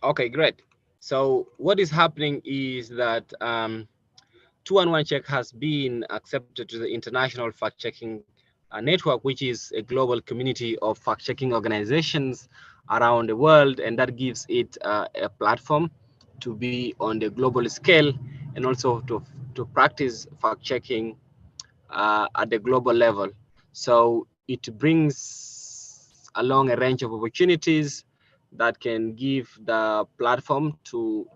Okay, great. So what is happening is that 211 Check has been accepted to the International Fact-Checking Network, which is a global community of fact-checking organizations around the world, and that gives it a platform to be on the global scale and also to practice fact-checking at the global level. So it brings along a range of opportunities that can give the platform to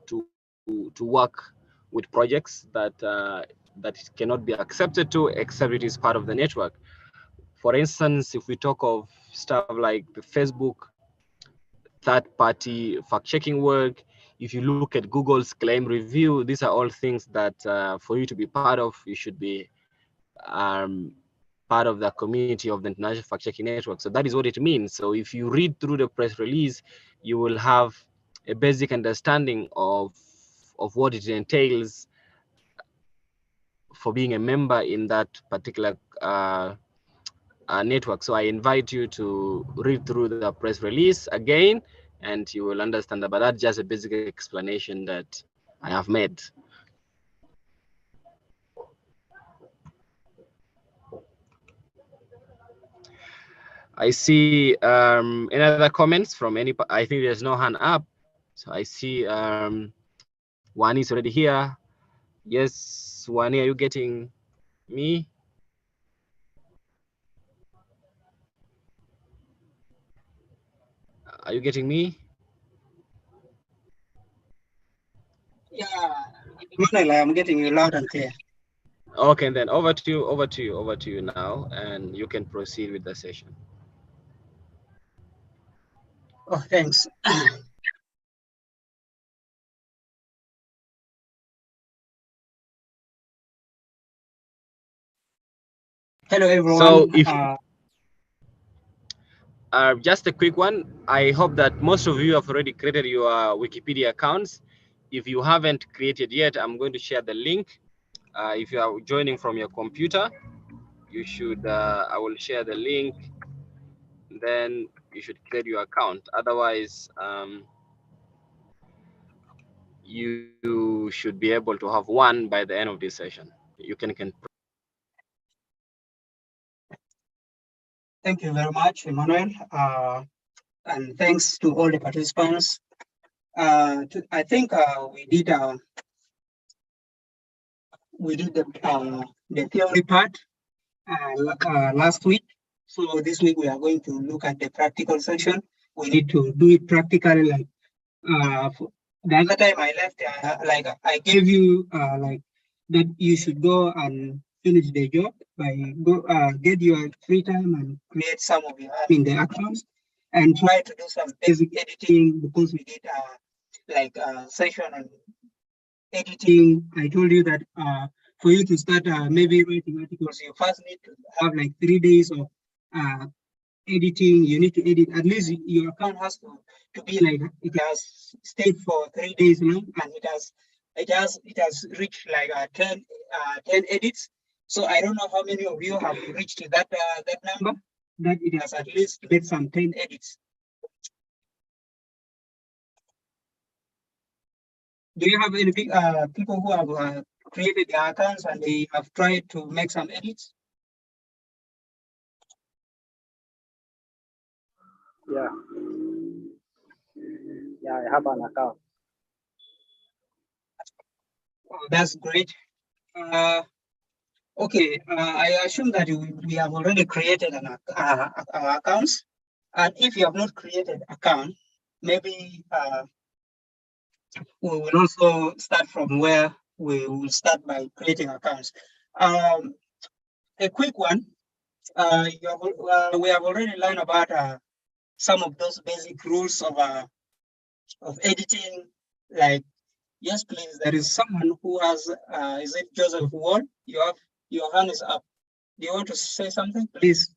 work with projects that cannot be accepted to except it is part of the network. For instance, if we talk of stuff like the Facebook third-party fact-checking work, if you look at Google's claim review, these are all things that for you to be part of, you should be um, part of the community of the International Fact-Checking Network. So that is what it means. So if you read through the press release, you will have a basic understanding of what it entails for being a member in that particular network. So I invite you to read through the press release again, and you will understand that. But that's just a basic explanation that I have made. I see any other comments from any. I think there's no hand up. So I see Wani is already here. Yes, Wani, are you getting me? Are you getting me? Yeah, Manuel, I am getting you loud and clear. Okay, and then over to you, over to you now, and you can proceed with the session. Oh, thanks. Hello, So everyone. if just a quick one, I hope that most of you have already created your Wikipedia accounts. If you haven't created yet, I'm going to share the link. If you are joining from your computer, you should, I will share the link, then you should create your account. Otherwise, you should be able to have one by the end of this session. You can. Thank you very much, Emmanuel. And thanks to all the participants. I think we did the theory part last week. So this week we are going to look at the practical section. We need to do it practically. Like the other time I left, like I gave you like that you should go and finish the job by get your free time and create some of your the accounts and try to do some basic editing because we did like session on editing. I told you that for you to start maybe writing articles, you first need to have like 3 days of uh, editing. You need to edit at least your account has to be like it has stayed for 3 days now, and it has reached like 10 edits. So I don't know how many of you have reached that number that it has at least made some 10 edits. Do you have any people who have created their accounts and they have tried to make some edits? Yeah, yeah, I have an account. Oh, that's great. Okay, I assume that we have already created our accounts. And if you have not created account, maybe we will also start from where we will start by creating accounts. Um, a quick one, we have already learned about some of those basic rules of editing. Like, yes, please, there is someone who has, is it Joseph Ward? Your hand is up. Do you want to say something, please?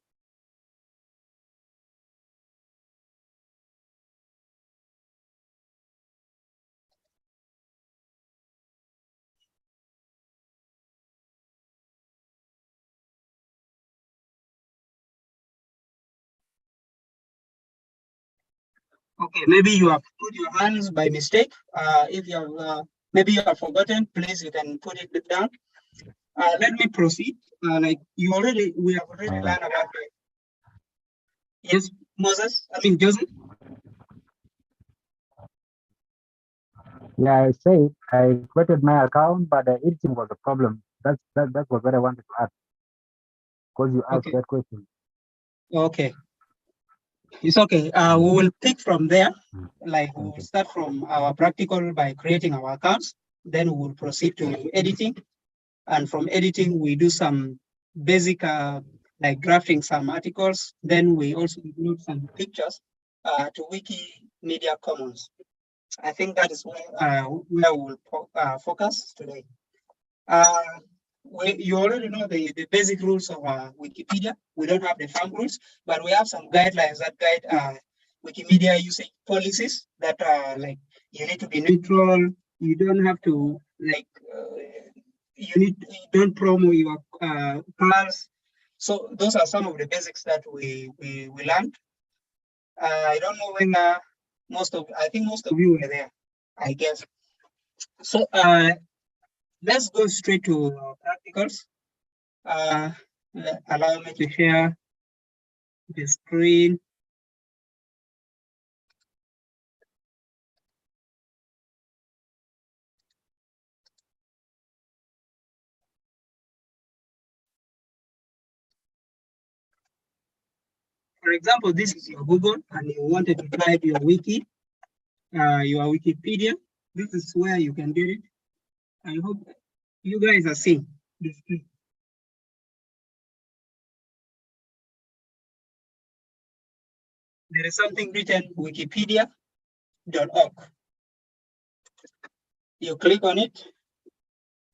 Okay, maybe you have put your hands by mistake. If you have, maybe you have forgotten, please, you can put it down. Let me proceed. Like we have already learned about it. Yes, Joseph. Yeah, I say I created my account, but the editing was a problem. That was what I wanted to ask because you asked Okay. that question. Okay. It's okay. We will pick from there. Like we will Okay. start from our practical by creating our accounts. Then we will proceed to editing. And from editing, we do some basic like drafting some articles. Then we also upload some pictures to Wikimedia Commons. I think that is where we'll focus today. You already know the basic rules of Wikipedia. We don't have the firm rules, but we have some guidelines that guide Wikimedia usage policies that are like you need to be neutral. You don't have to like you don't promote your cars. So those are some of the basics that we learned. I don't know when I think most of you were there, I guess. So let's go straight to practicals. Allow me to share the screen. For example, this is your Google and you wanted to type your wiki, your Wikipedia. This is where you can get it. I hope you guys are seeing the screen. There is something written wikipedia.org. You click on it,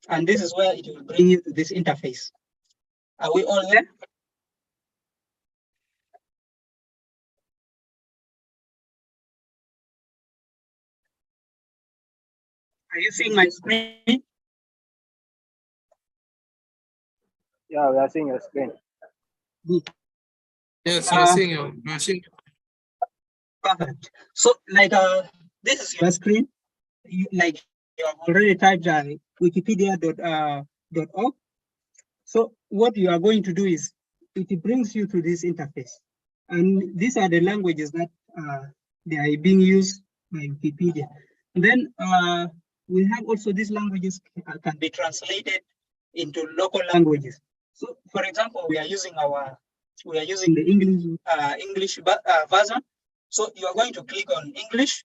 and this is where it will bring you to this interface. Are we all there? Are you seeing my screen? Yeah, we are seeing your screen. Good. Yes, we're seeing you. We're seeing you. Perfect. So, like, this is your screen. You have already typed wikipedia.org. So, what you are going to do is it brings you to this interface, and these are the languages that they are being used by Wikipedia. And then we have also these languages can be translated into local languages. So, for example, we are using the English version. So you are going to click on English,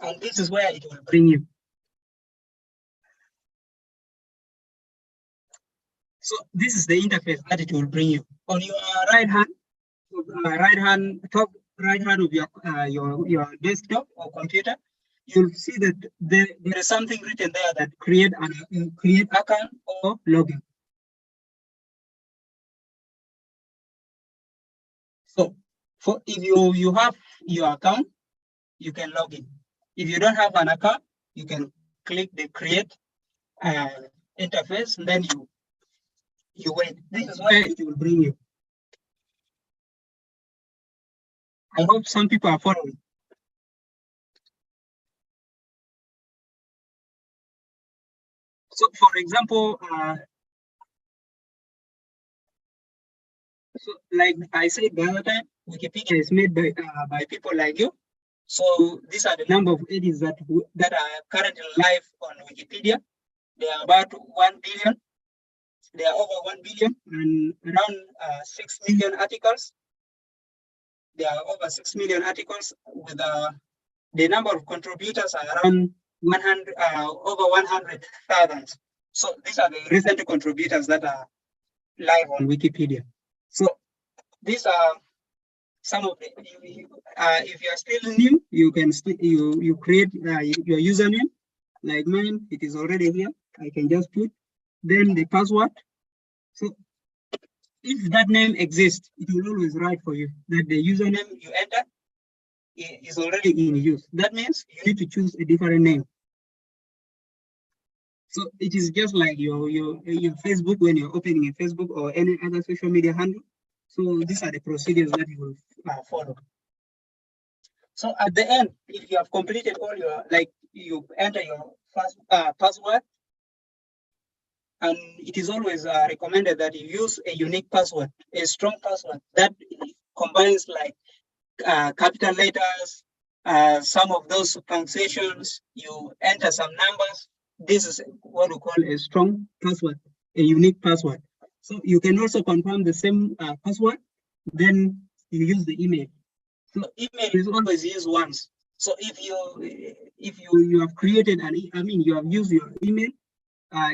and this is where it will bring you. So this is the interface that it will bring you. On your top right hand of your desktop or computer, you'll see that there is something written there that create account or login. So if you have your account, you can log in. If you don't have an account, you can click the create interface, and then you wait. This is where it will bring you. I hope some people are following. So, for example, so like I said the other time, Wikipedia is made by people like you. So these are the number of edits that are currently live on Wikipedia. They are about 1 billion. They are over 1 billion and around 6 million articles. There are over 6 million articles with the number of contributors are around 100, over 100,000. So these are the recent contributors that are live on Wikipedia. So these are some of the. If you are still new, you can you create your username. Like mine, it is already here. I can just put then the password. So if that name exists, it will always write for you that the username you enter is already in use. That means you need to choose a different name. So it is just like your Facebook when you're opening a Facebook or any other social media handle. So these are the procedures that you will follow. So at the end, if you have completed all your, like you enter your first password, and it is always recommended that you use a unique password, a strong password that combines like capital letters, some of those punctuations, you enter some numbers. This is what we call a strong password, a unique password. So you can also confirm the same password, then you use the email. So email is always used once. So if you have created you have used your email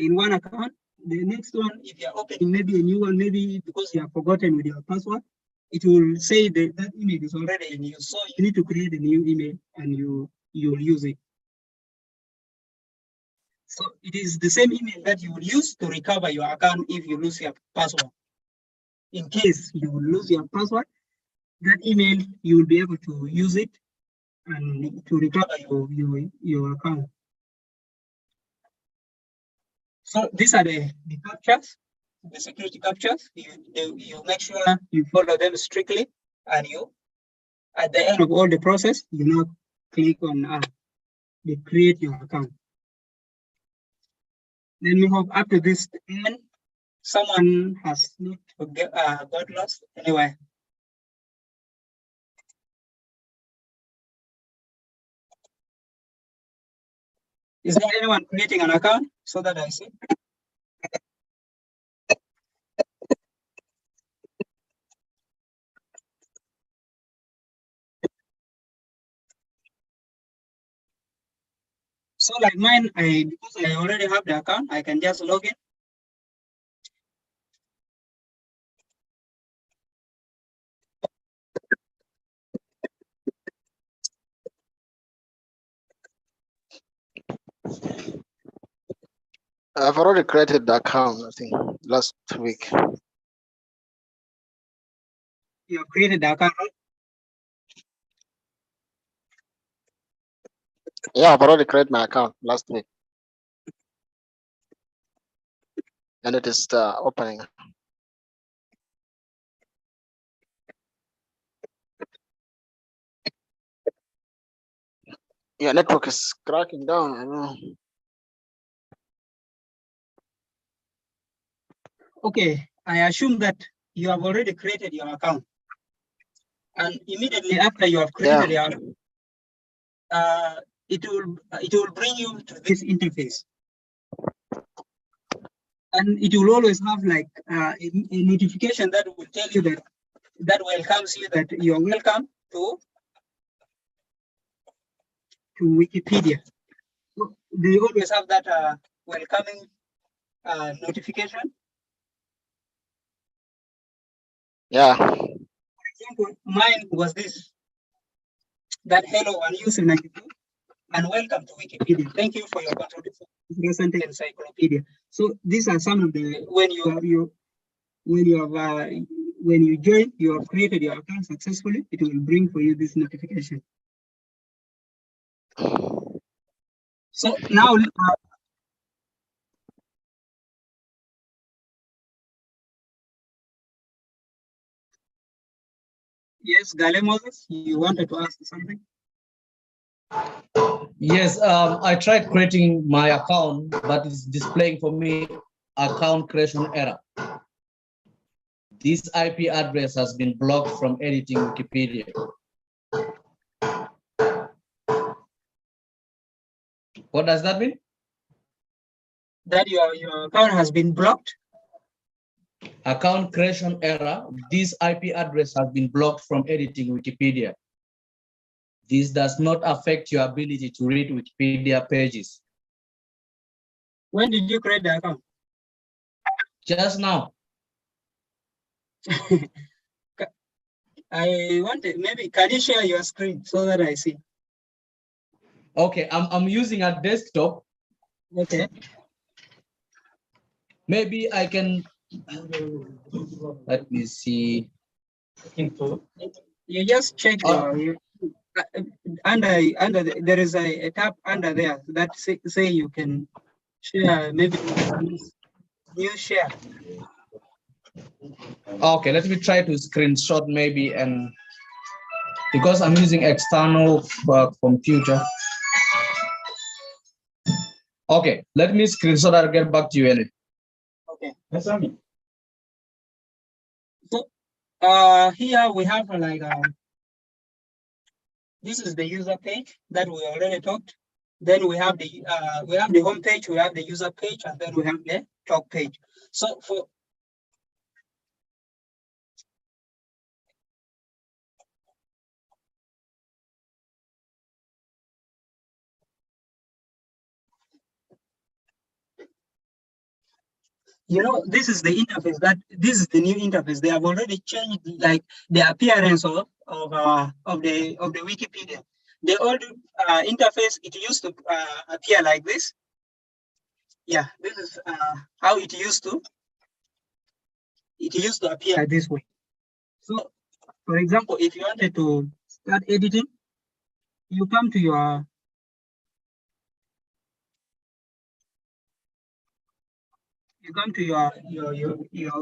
in one account, the next one, if you're opening maybe a new one, maybe because you have forgotten with your password, it will say that that email is already in use. So you need to create a new email and you'll use it. So it is the same email that you will use to recover your account if you lose your password. In case you will lose your password, that email, you will be able to use it and to recover your account. So these are the captchas, the security captchas. You make sure you follow them strictly, and you, at the end of all the process, you now click on create your account. Then we hope after this end, someone has not got lost anyway. Is there anyone creating an account so that I see? So like mine, because I already have the account, I can just log in. I've already created the account, I think, last week. You have created the account, right? Yeah, I've already created my account last week. And it is opening. Yeah, network is cracking down, I know. Okay, I assume that you have already created your account. And immediately after you have created your account, it will bring you to this interface. And it will always have like a notification that will tell you that welcomes you, that you're welcome to Wikipedia. So they always have that welcoming notification. Yeah. For example, mine was this, that hello and user 92 and welcome to Wikipedia. Thank you for your contribution to the recent encyclopedia. So these are some of the, when you join, you have created your account successfully, it will bring for you this notification. So now, yes, Gale Moses, you wanted to ask something? Yes, I tried creating my account, but it's displaying for me account creation error. This IP address has been blocked from editing Wikipedia. What does that mean? That your account has been blocked? Account creation error. This IP address has been blocked from editing Wikipedia. This does not affect your ability to read Wikipedia pages. When did you create the account? Just now. I wanted, maybe, can you share your screen so that I see? Okay, I'm using a desktop. Okay. Maybe I can, let me see. You just check your under there is a tab under there that say you can share, maybe new share. Okay, let me try to screenshot maybe and because I'm using external computer. Okay, let me screenshot and get back to you, Ellie. Okay, that's all. So here we have like this is the user page that we already talked. Then we have the home page, we have the user page, and then we have the talk page. So for this is the interface this is the new interface. They have already changed like the appearance of the Wikipedia. The old interface, it used to appear like this. Yeah, this is how it used to appear this way. So for example, if you wanted to start editing, you come to your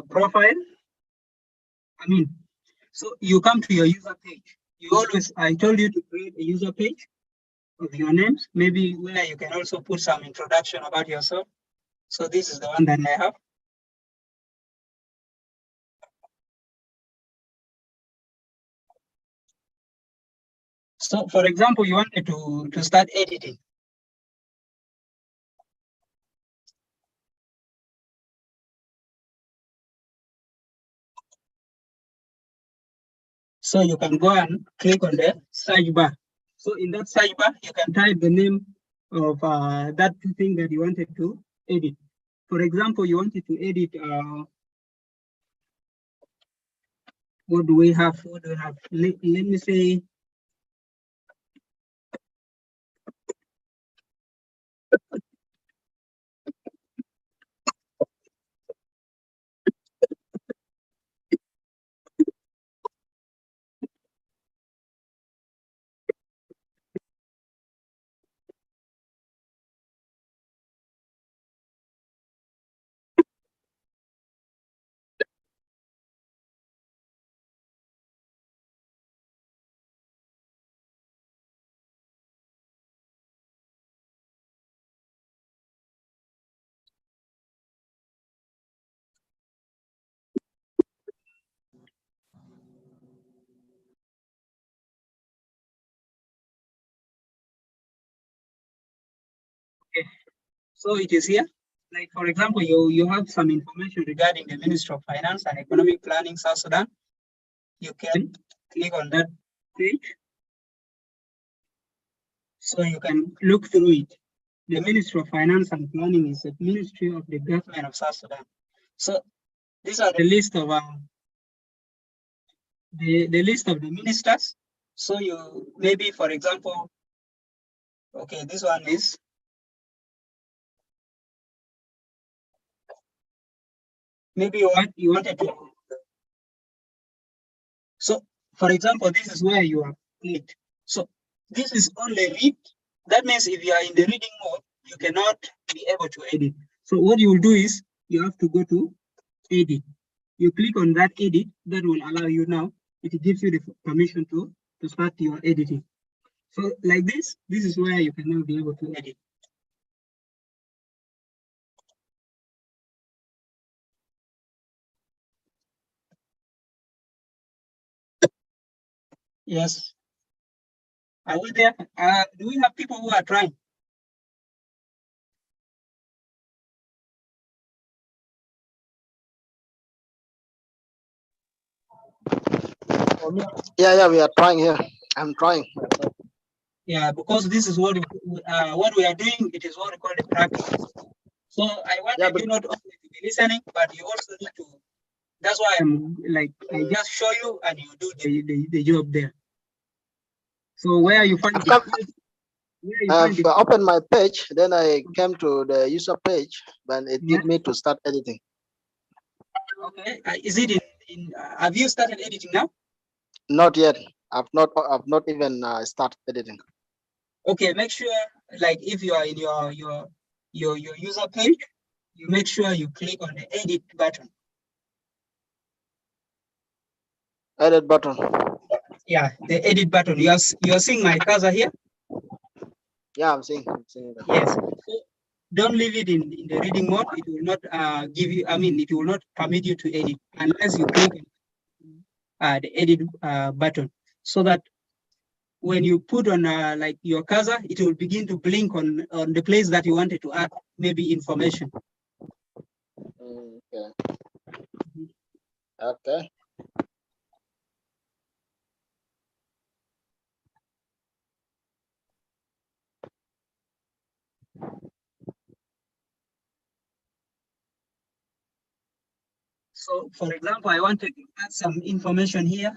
profile. So you come to your user page. I told you to create a user page of your names, maybe where you can also put some introduction about yourself. So this is the one that I have. So for example, you wanted to start editing. So you can go and click on the search bar. So in that search bar, you can type the name of that thing that you wanted to edit. For example, you wanted to edit, what do we have? Let me say, okay, so it is here. Like for example, you have some information regarding the Ministry of Finance and Economic Planning, South Sudan. You can click on that page. So you can look through it. The Ministry of Finance and Planning is a ministry of the government of South Sudan. So these are the list of the list of the ministers. So you maybe, for example, okay, this one is maybe you wanted to. So for example, this is where you are clicked. So this is only read. That means if you are in the reading mode, you cannot be able to edit. So what you will do is you have to go to edit. You click on that edit, that will allow you now. It gives you the permission to start your editing. So like this is where you can now be able to edit. Yes. Are we there? Do we have people who are trying? Yeah, we are trying here. I'm trying. Yeah, because this is what we are doing. It is what we call the practice. So I wanted you not only to be listening, but you also need to. That's why I'm like, I just show you and you do the job there. So where you find I've opened my page, then I came to the user page, but it gave me to start editing. Okay, is it in have you started editing now? Not yet. I've not even started editing. Okay, make sure, like if you are in your user page, you make sure you click on the edit button. Edit button. Yeah, the edit button. You're seeing my cursor here? Yeah, I'm seeing that. Yes. So don't leave it in the reading mode. It will not give you, it will not permit you to edit unless you click the edit button, so that when you put on like your cursor, it will begin to blink on the place that you wanted to add maybe information. Okay. Okay. So for example, I wanted to add some information here.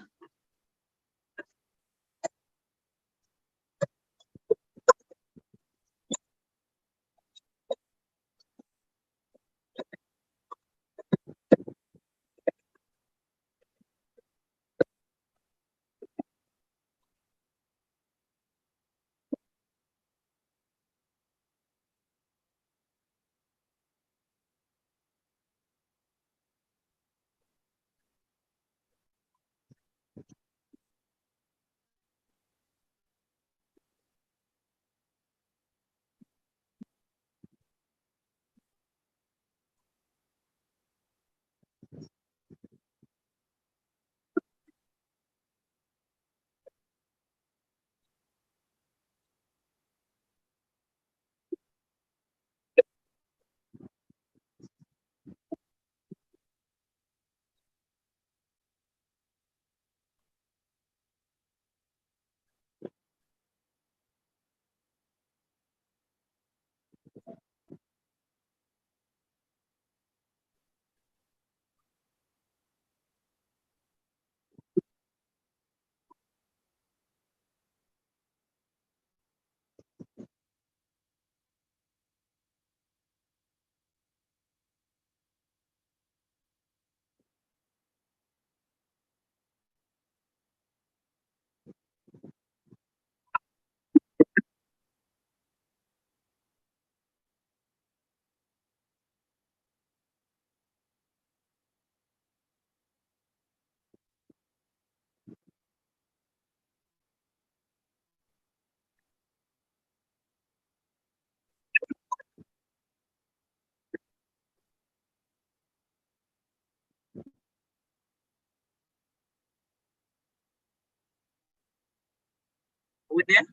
With there?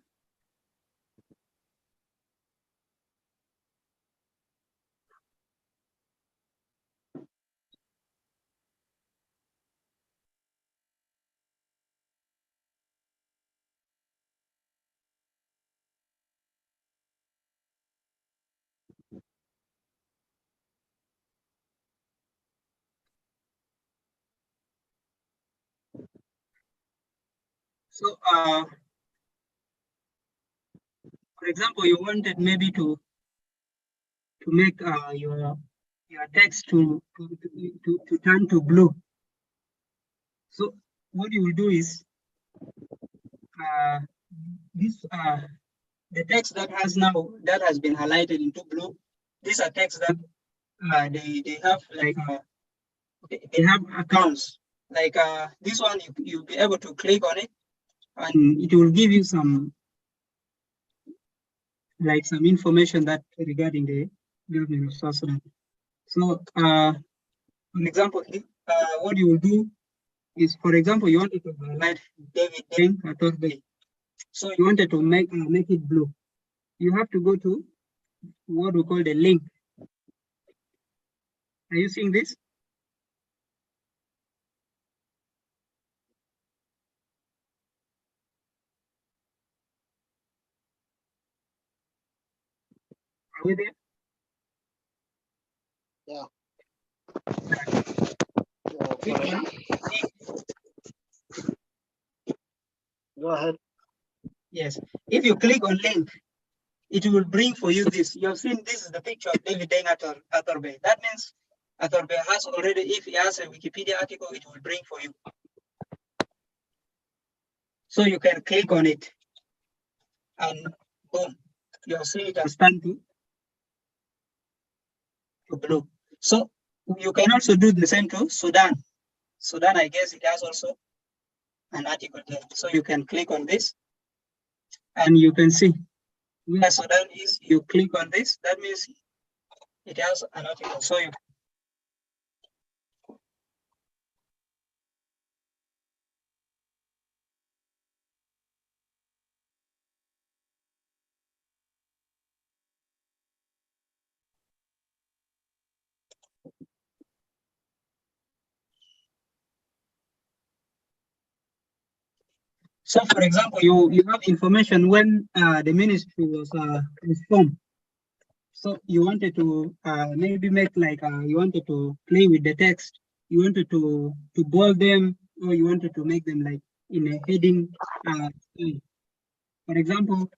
So for example, you wanted maybe to make your text to turn to blue. So what you will do is this the text that has been highlighted into blue. These are texts that they have like they have accounts. Like this one, you'll be able to click on it, and it will give you some information that regarding the government of South Sudan. So an example, what you will do is, for example, you wanted to highlight David Deng Atorbe. So you wanted to make it blue. You have to go to what we call the link. Are you seeing this? Are we there? Yeah. Go ahead. Yes. If you click on link, it will bring for you this. You have seen this is the picture of David Deng Atorbe. That means Atorbe has already, if he has a Wikipedia article, it will bring for you. So you can click on it, and boom, you have seen it has turned to blue. So you can also do the same to Sudan. Sudan, I guess it has also an article there. So you can click on this and you can see where Sudan is. You click on this, that means it has an article. So you So, for example, you have information when the ministry was formed. So you wanted to maybe make like you wanted to play with the text. You wanted to bold them, or you wanted to make them like in a heading style. For example,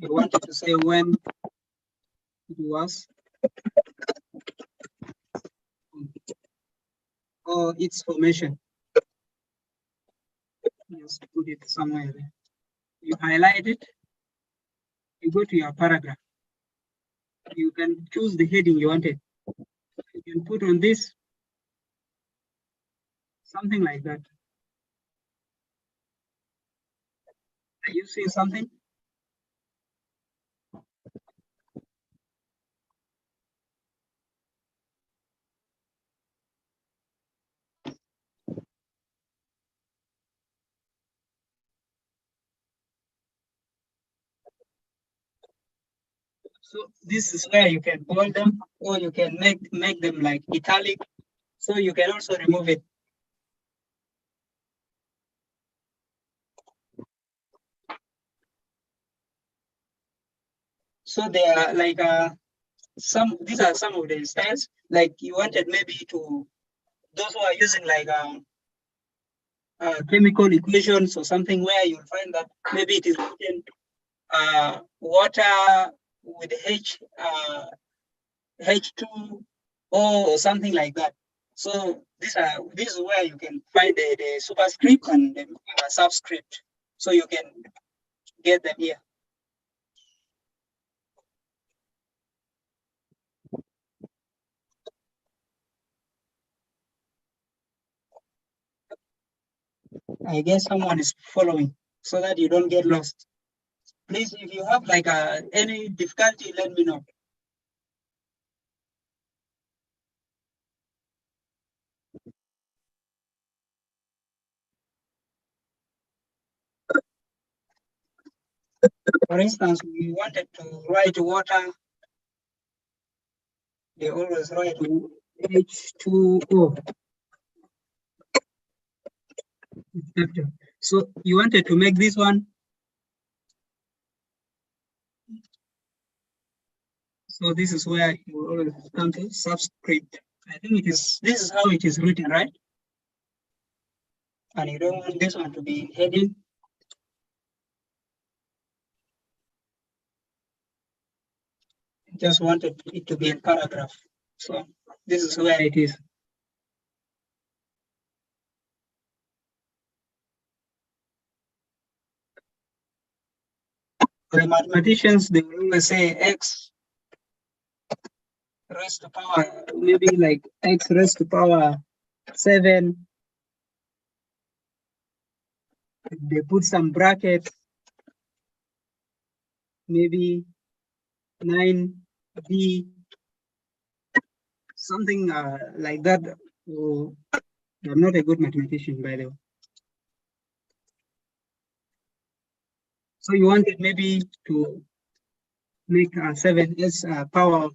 you wanted to say when it was or its formation. Just put it somewhere there. You highlight it, you go to your paragraph. You can choose the heading you wanted. You can put on this, something like that. Are you seeing something? So this is where you can bold them, or you can make them like italic. So you can also remove it. So there are like these are some of the styles. Like you wanted maybe to those who are using like chemical equations or something, where you'll find that maybe it is written water with H2O or something like that. So this is where you can find the superscript and the subscript. So you can get them here. I guess someone is following so that you don't get lost. Please, if you have like any difficulty, let me know. For instance, we wanted to write water. They always write H2O. So you wanted to make this one. So this is where you always come to subscript. I think this is how it is written, right? And you don't want this one to be in heading. You just wanted it to be in paragraph. So this is where it is. The mathematicians, they will always say x raised to power, maybe like x raised to power 7. They put some brackets, maybe 9b, something like that. Oh, I'm not a good mathematician, by the way. So you wanted maybe to make 7 as power of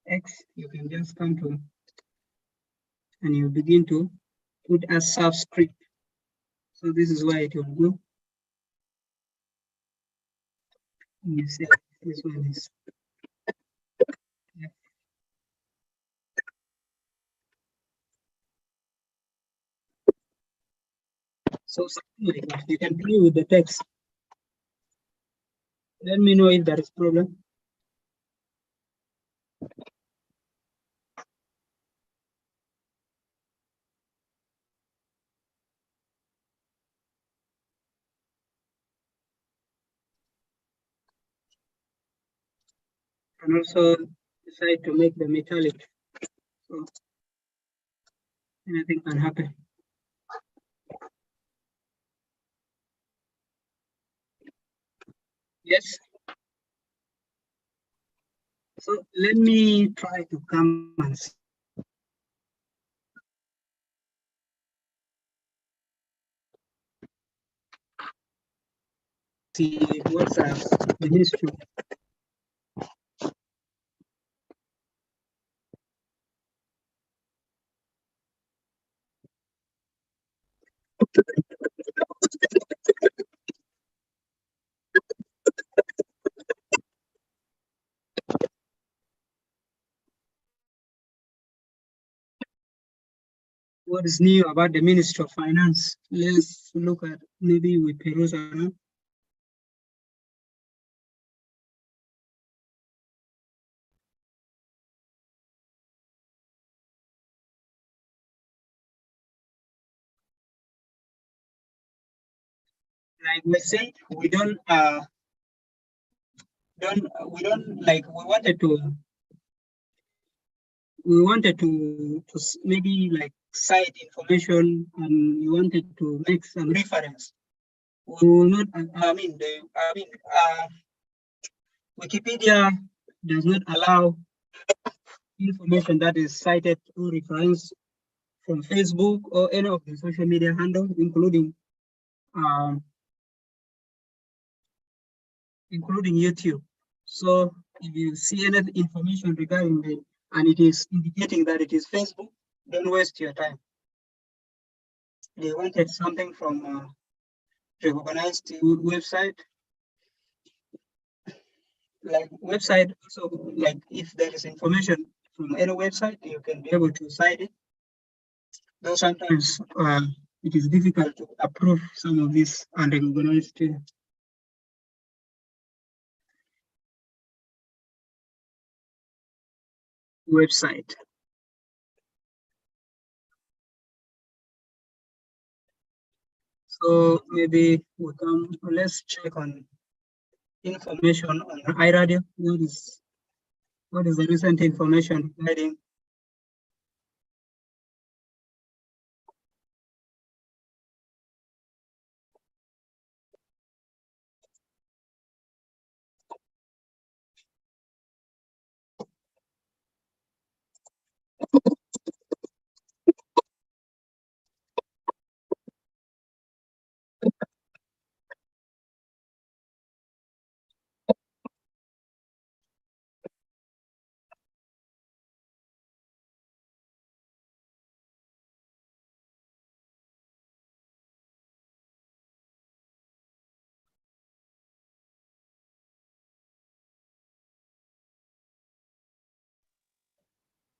x. You can just come to and you begin to put a subscript. So this is where it will go. And you see this one is. Yeah. So something like that. You can play with the text. Let me know if there is problem. And also decide to make the metallic. So Anything can happen. Yes. So let me try to come and see what's the ministry. What is new about the Ministry of Finance? Let's look at, maybe we peruse around. Like we said, we don't like, we wanted to maybe like cite information, and we wanted to make some reference. We will not, Wikipedia does not allow information that is cited or referenced from Facebook or any of the social media handles, including YouTube. So if you see any information regarding it and it is indicating that it is Facebook, don't waste your time. They wanted something from a recognized website. Like website, so like if there is information from any website, you can be able to cite it. Though sometimes it is difficult to approve some of these unrecognized website. So maybe we come, let's check on information on iRadio. What is the recent information regarding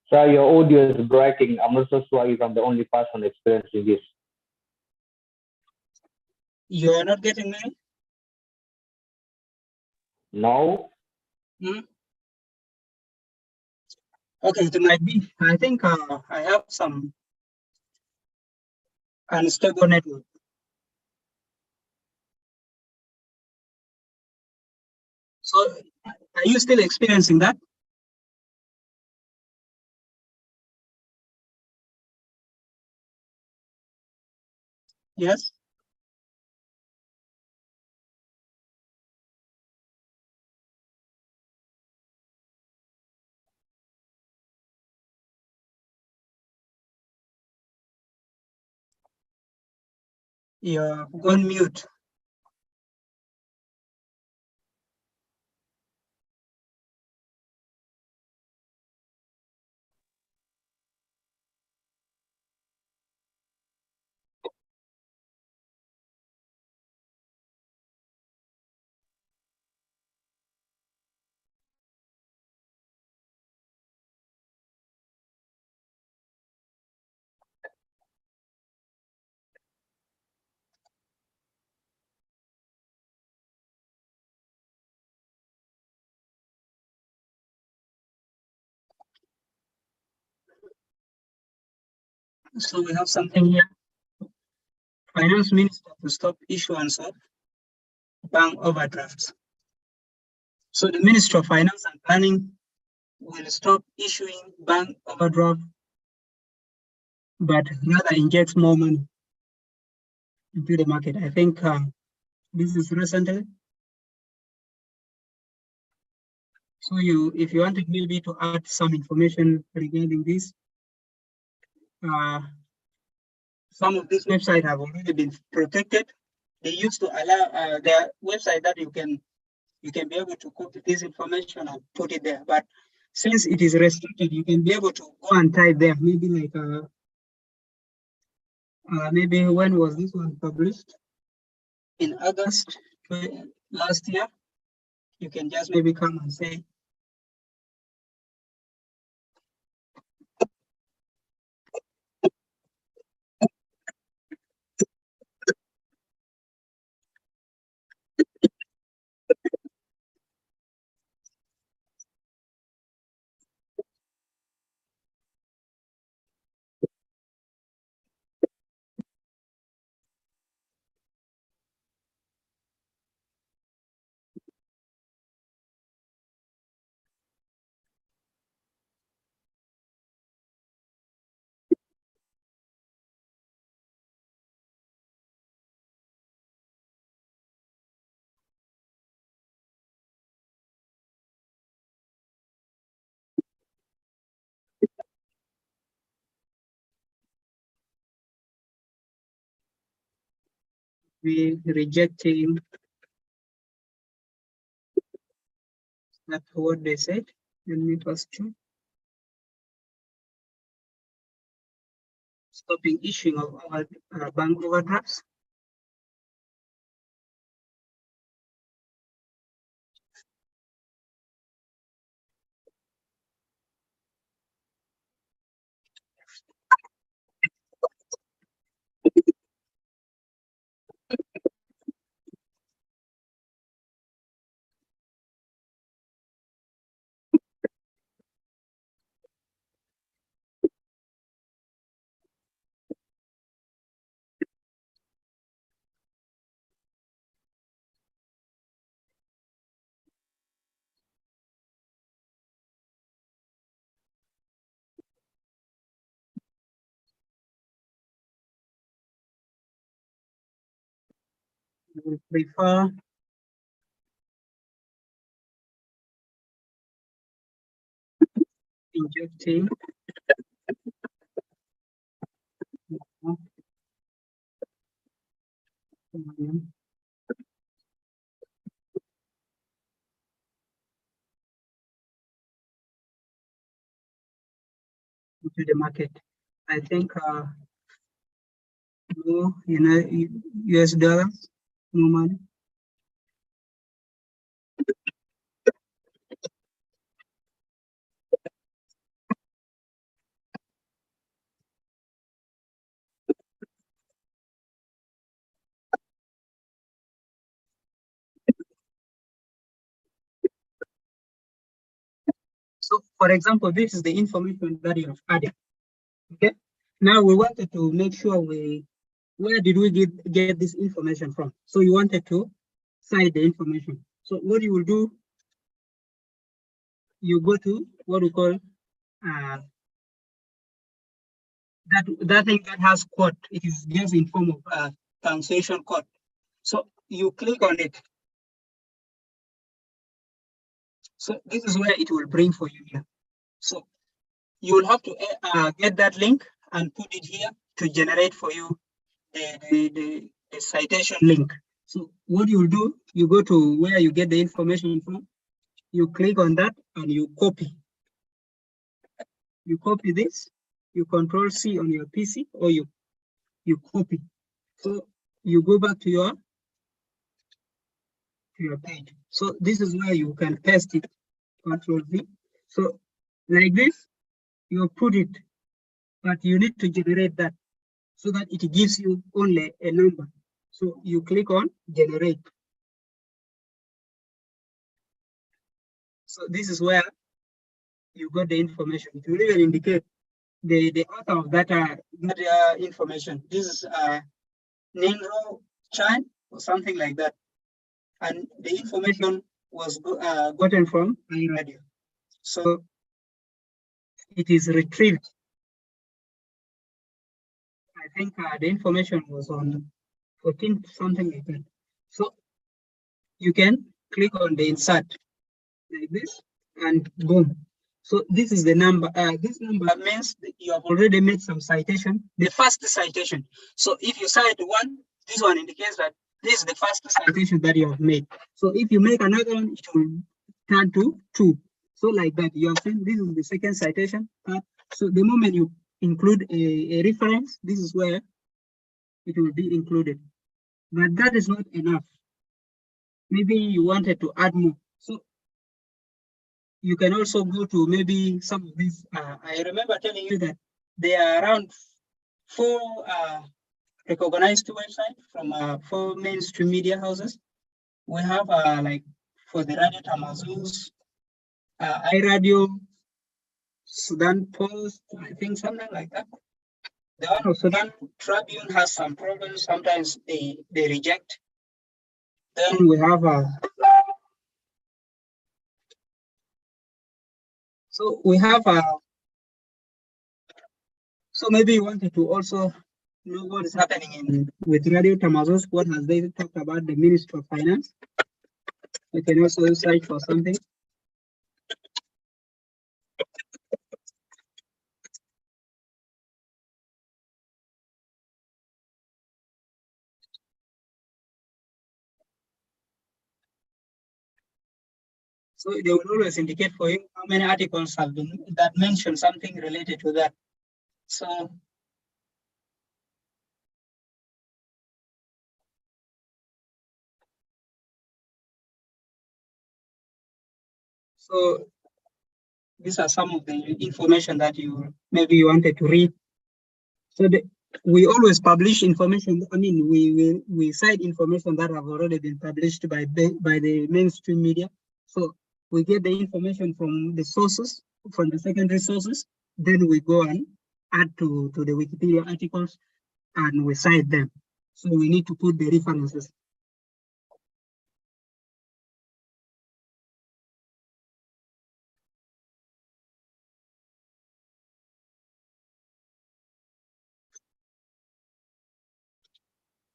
Sir, your audio is breaking. I'm not so sure if I'm the only person experiencing this. you are not getting me? No. Okay, it might be. I think I have some unstable network. So are you still experiencing that? Yes. You're gone mute. So we have something here. Finance Minister to stop issuance of bank overdrafts. So the Ministry of Finance and Planning will stop issuing bank overdraft but rather injects more money into the market. I think this is recently. So if you wanted maybe to add some information regarding this, some of these websites have already been protected. They used to allow their website that you can be able to copy this information and put it there. But since it is restricted, you can be able to go and type there. Maybe like maybe when was this one published? In August last year. You can just maybe come and say, we rejecting that what they said. Let me first check. Stopping issuing of our bank overdrafts. We prefer injecting into the market. I think no, US dollars, no money. So, for example, this is the information that you have added. Okay. Now we wanted to make sure where did we get this information from? So you wanted to cite the information. So what you will do, you go to what we call that thing that has code. It is just in form of translation code. So you click on it. So this is where it will bring for you here. So you will have to get that link and put it here to generate for you the citation link. So what you will do, you go to where you get the information from, you click on that and you copy. You copy this, you Control C on your PC, or you copy. So you go back to your page. So this is where you can paste it, Control V. So like this, you put it, but you need to generate that so that it gives you only a number. So you click on generate. So this is where you got the information. It will even indicate the author of that information. This is Ningro Chan or something like that. And the information was gotten from iRadio. So it is retrieved think the information was on 14, something like that. So you can click on the insert like this and boom. So this is the number. This number means that you have already made some citation, the first citation. So if you cite one, this one indicates that this is the first citation that you have made. So if you make another one, it will turn to 2. So like that, you have seen this is the second citation. So the moment you include a reference, this is where it will be included. But that is not enough. Maybe you wanted to add more. So you can also go to maybe some of these. I remember telling you that there are around 4 recognized websites from 4 mainstream media houses. We have like for the Radio Tamazus, iRadio, Sudan Post, I think something like that. The one of Sudan Tribune has some problems. Sometimes they reject. Then we have so we have so maybe you wanted to also know what is happening with Radio Tamazus. What has they talked about the Ministry of Finance? You can also search for something. So they will always indicate for you how many articles have been that mention something related to that. So these are some of the information that you maybe you wanted to read. So we always publish information. I mean, we cite information that have already been published by the mainstream media. So we get the information from the sources, from the secondary sources. Then we go and add to the Wikipedia articles, and we cite them. So we need to put the references.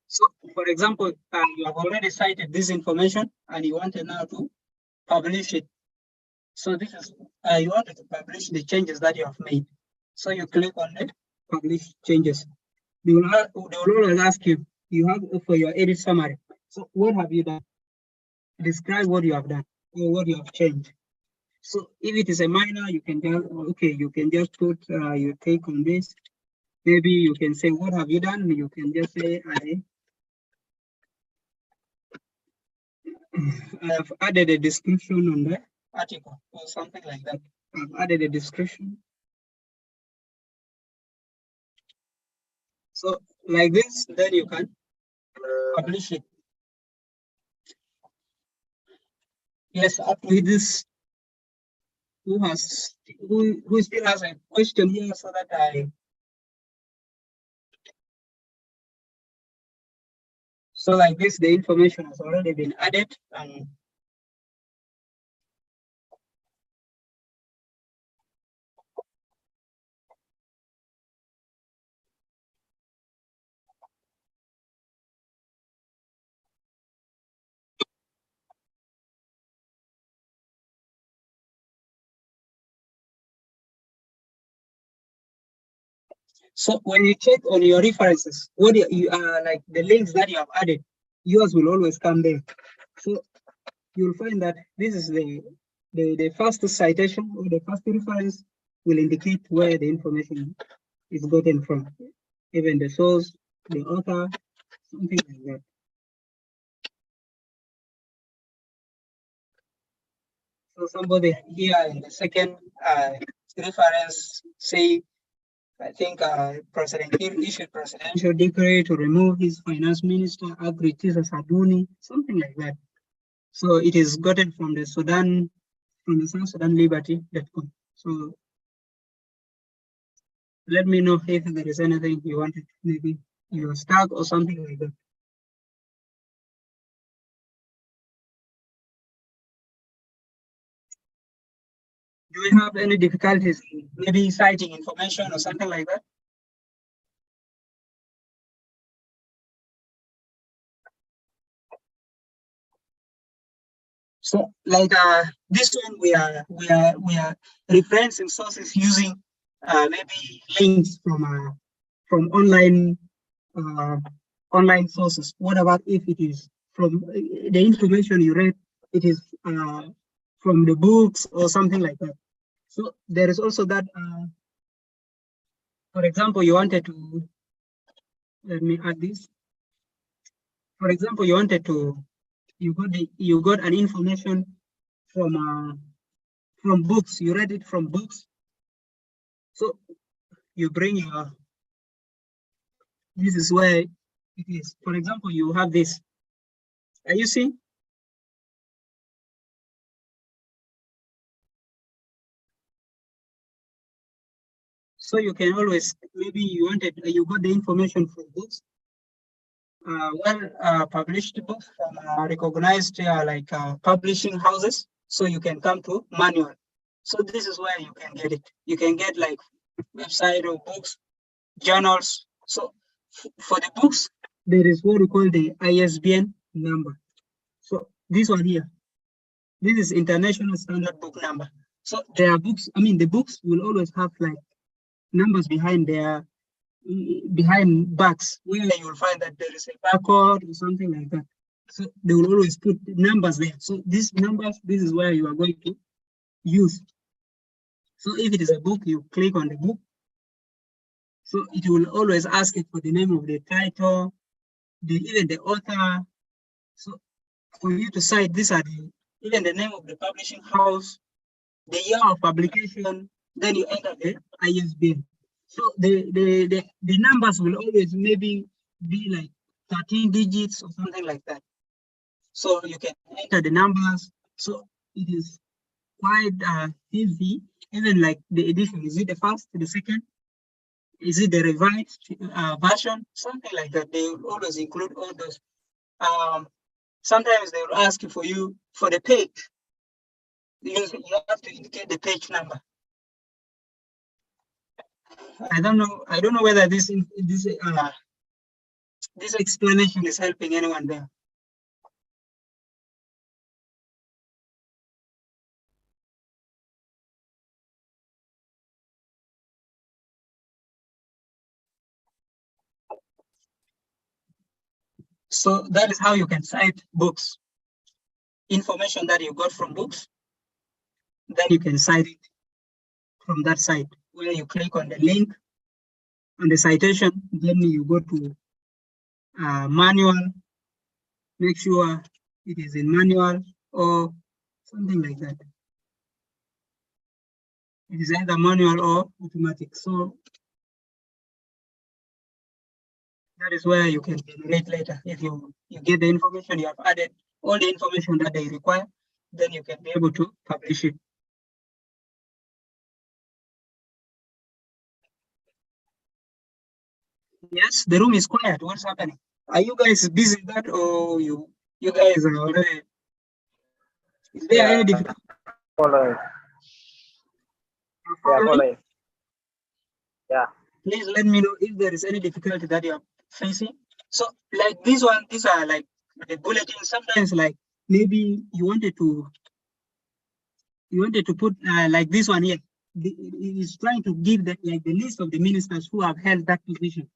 So, for example, you have already cited this information and you wanted now to publish it. So this is, you wanted to publish the changes that you have made. So you click on it, publish changes. They will always ask you, you have for your edit summary. So what have you done? Describe what you have done or what you have changed. So if it is a minor, you can just, okay, you can just put your take on this. Maybe you can say, what have you done? You can just say, I have added a description on the article or something like that. I've added a description. So like this, then you can publish it. Yes, up to this. Who still has a question here so that so like this, the information has already been added and so when you check on your references, what you are like the links that you have added, yours will always come there. So you'll find that this is the first citation or the first reference will indicate where the information is gotten from, even the source, the author, something like that. So somebody here in the second reference say, I think President Kiir issued presidential decree to remove his finance minister, Agri Tisa Saduni, something like that. So it is gotten from the Sudan, from the South Sudan Liberty.com. So let me know if there is anything you wanted, maybe you're stuck or something like that. Do you have any difficulties, maybe citing information or something like that? So like this one, we are referencing sources using maybe links from online sources. What about if it is from the information you read? It is from the books or something like that. So there is also that. For example, you wanted to, let me add this. For example, you wanted to, you got an information from books. You read it from books. So you bring your, this is where it is. For example, you have this. Are you seeing? So you can always, maybe you wanted, you got the information from books, published books from recognized like publishing houses. So you can come to manual. So this is where you can get it. You can get like website or books, journals. So for the books, there is what we call the ISBN number. So this one here, this is International Standard Book Number. So there are books, I mean, the books will always have like numbers behind their, behind backs, where you will find that there is a barcode or something like that. So they will always put numbers there. So these numbers, this is where you are going to use. So if it is a book, you click on the book. So it will always ask it for the name of the title, even the author. So for you to cite, these are even the name of the publishing house, the year of publication, then you enter the ISBN. So the numbers will always maybe be like 13 digits or something like that. So you can enter the numbers. So it is quite easy, even like the edition. Is it the first, the second? Is it the revised version? Something like that. They will always include all those. Sometimes they will ask you for the page. You have to indicate the page number. I don't know whether this explanation is helping anyone there. So that is how you can cite books. Information that you got from books, then you can cite it from that site, where you click on the link on the citation, then you go to manual, make sure it is in manual or something like that. It is either manual or automatic. So that is where you can generate later. If you get the information, you have added all the information that they require, then you can be able to publish it. Yes, the room is quiet. What's happening? Are you guys busy with that, or you guys are already? Is there any difficulty? Following. Following. Yeah. Please let me know if there is any difficulty that you are facing. So like this one, these are like the bulletins. Sometimes like maybe you wanted to put like this one here. It is trying to give the list of the ministers who have held that position.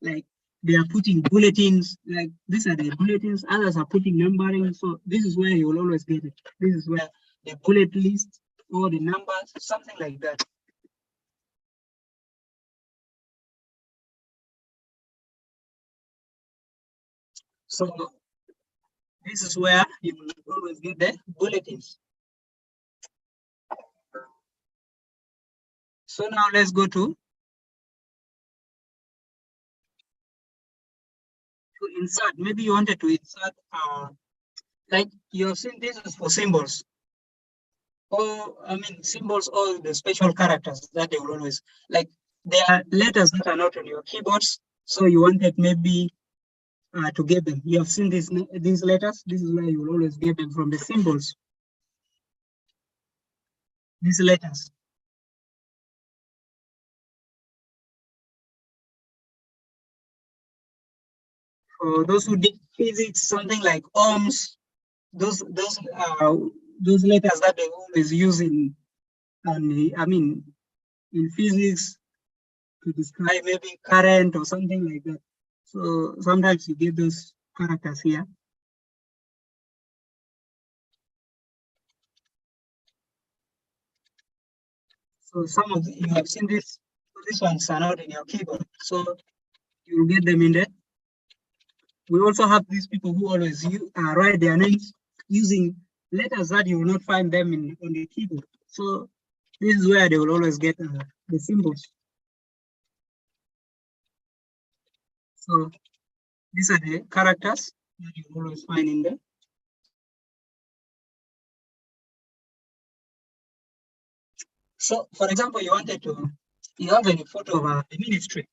Like they are putting bulletins, like these are the bulletins, others are putting numbering. So this is where you will always get it. This is where the bullet list or the numbers, something like that. So this is where you will always get the bulletins. So now let's go to insert. Maybe you wanted to insert, like you have seen, this is for symbols. Or I mean symbols or the special characters that they will always, like there are letters that are not on your keyboards. So you wanted maybe to get them. You have seen these letters. This is where you will always get them from the symbols. These letters. For those who did physics, something like ohms, those letters that they always use in, in physics to describe maybe current or something like that. So sometimes you get those characters here. So some of you have seen this. These ones are not in your keyboard, so you'll get them in there. We also have these people who always write their names using letters that you will not find them on the keyboard. So this is where they will always get the symbols. So these are the characters that you will always find in there. So, for example, you have a photo of the ministry,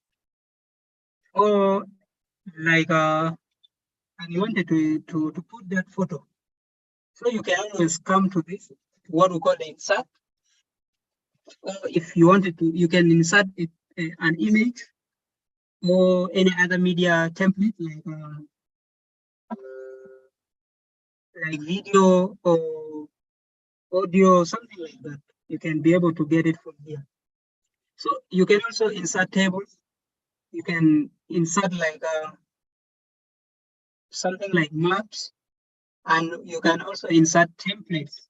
or like and you wanted to put that photo. So you can always come to this, what we call the insert. Or if you wanted to, you can insert an image or any other media template like video or audio, something like that. You can be able to get it from here. So you can also insert tables. You can insert like something like maps, and you can also insert templates.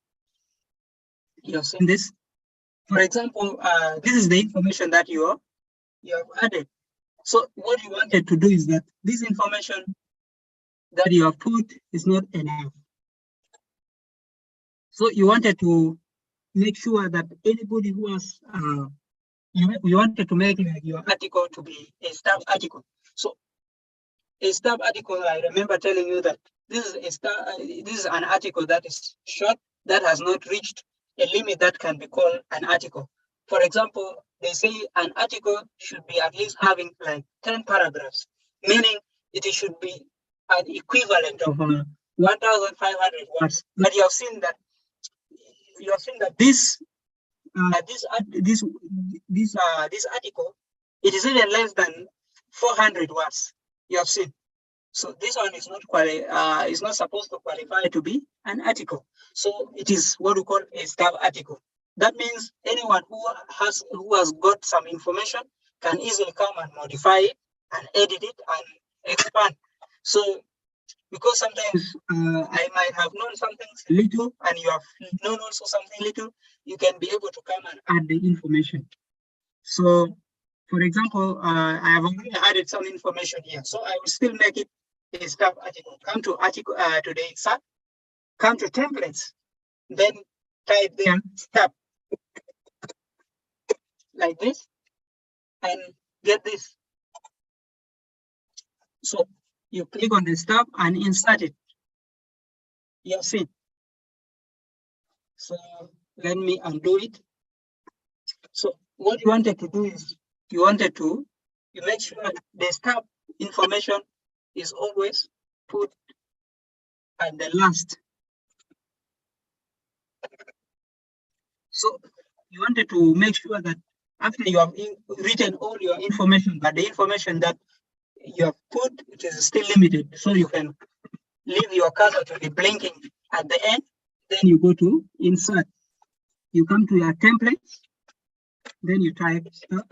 You have seen this. For example, this is the information that you have added. So what you wanted to do is that this information that you have put is not enough. So you wanted to make sure that anybody who has you wanted to make like your article to be a staff article. So a staff article, I remember telling you that this is an article that is short, that has not reached a limit that can be called an article. For example, they say an article should be at least having like 10 paragraphs, meaning it should be an equivalent of 1,500 words. But you have seen that this article, it is even less than 400 words. You have seen. So this one is not supposed to qualify to be an article. So it is what we call a staff article. That means anyone who has got some information can easily come and modify it and edit it and expand. So because sometimes I might have known something little and you have known also something little, you can be able to come and add the information. So for example, I have already added some information here. So I will still make it a staff article. Come to article to the insert, come to templates, then type there staff like this and get this. So you click on the staff and insert it. You have seen. So let me undo it. So what you wanted to do is you make sure the staff information is always put at the last. So you wanted to make sure that after you have written all your information, but the information that you have put, it is still limited. So you can leave your cursor to be blinking at the end. Then you go to insert. You come to your templates. Then you type stuff.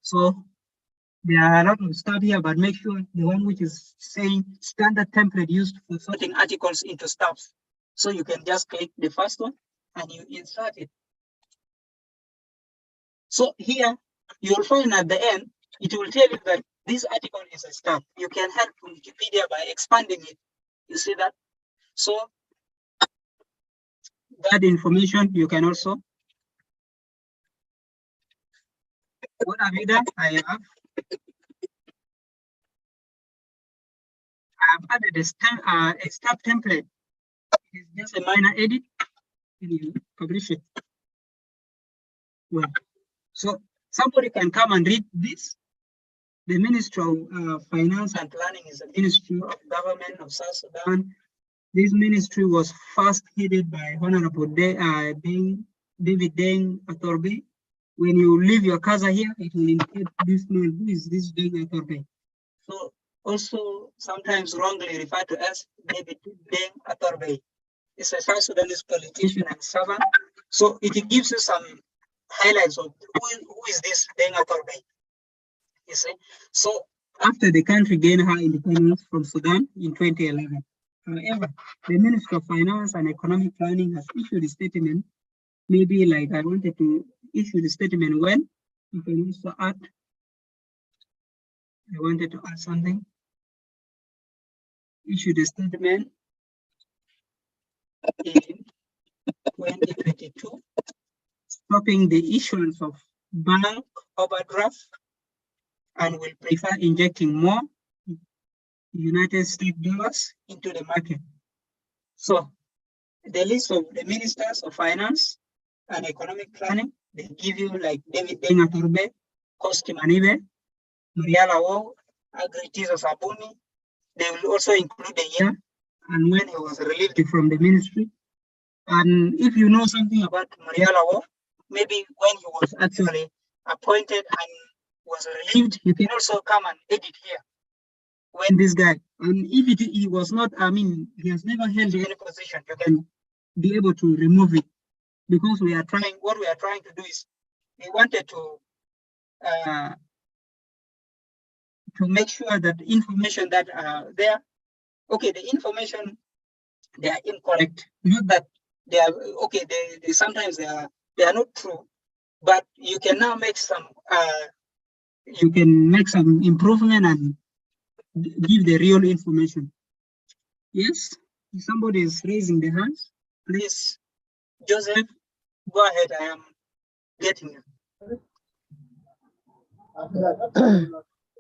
So there are a lot of stuff here, but make sure the one which is saying standard template used for sorting articles into stuffs. So you can just click the first one and you insert it. So here you will find at the end, it will tell you that this article is a stuff. You can help Wikipedia by expanding it. You see that? So that information you can also. What have you done? I have added a staff template. It's just a minor edit and you publish it. Well, so somebody can come and read this. The Ministry of Finance and Planning is a ministry of government of South Sudan. This ministry was first headed by Honorable David Deng Atorbe. When you leave your cursor here, it will indicate this man. Who is this Deng Atorbe? So also sometimes wrongly referred to as David Deng Atorbe. It's a South Sudanese politician and servant. So it gives you some highlights of who is this Deng Atorbe. You see, so after the country gained her independence from Sudan in 2011, however, the Minister of Finance and Economic Planning has issued a statement. Maybe like I wanted to issue the statement when you can also add. I wanted to add something. Issued a statement in 2022 stopping the issuance of bank overdraft and will prefer injecting more United States dollars into the market. So the list of the ministers of finance and economic planning, they give you like David Deng Atorbe, Kosti Manibe, Mariala Wo, Agritizo Sabuni. They will also include the year and when he was relieved from the ministry. And if you know something about Mariala Wo, maybe when he was actually appointed and was relieved, you can also come and edit here. When this guy, and if he was not, I mean, he has never held any position, you can be able to remove it, because we are trying, what we are trying to do is, we wanted to make sure that information that are there, okay, the information, they are incorrect, not that they are, okay, they sometimes they are not true, but you can now make some, you can make some improvement and give the real information. Yes, if somebody is raising the hands, please, Joseph, go ahead. I am getting you.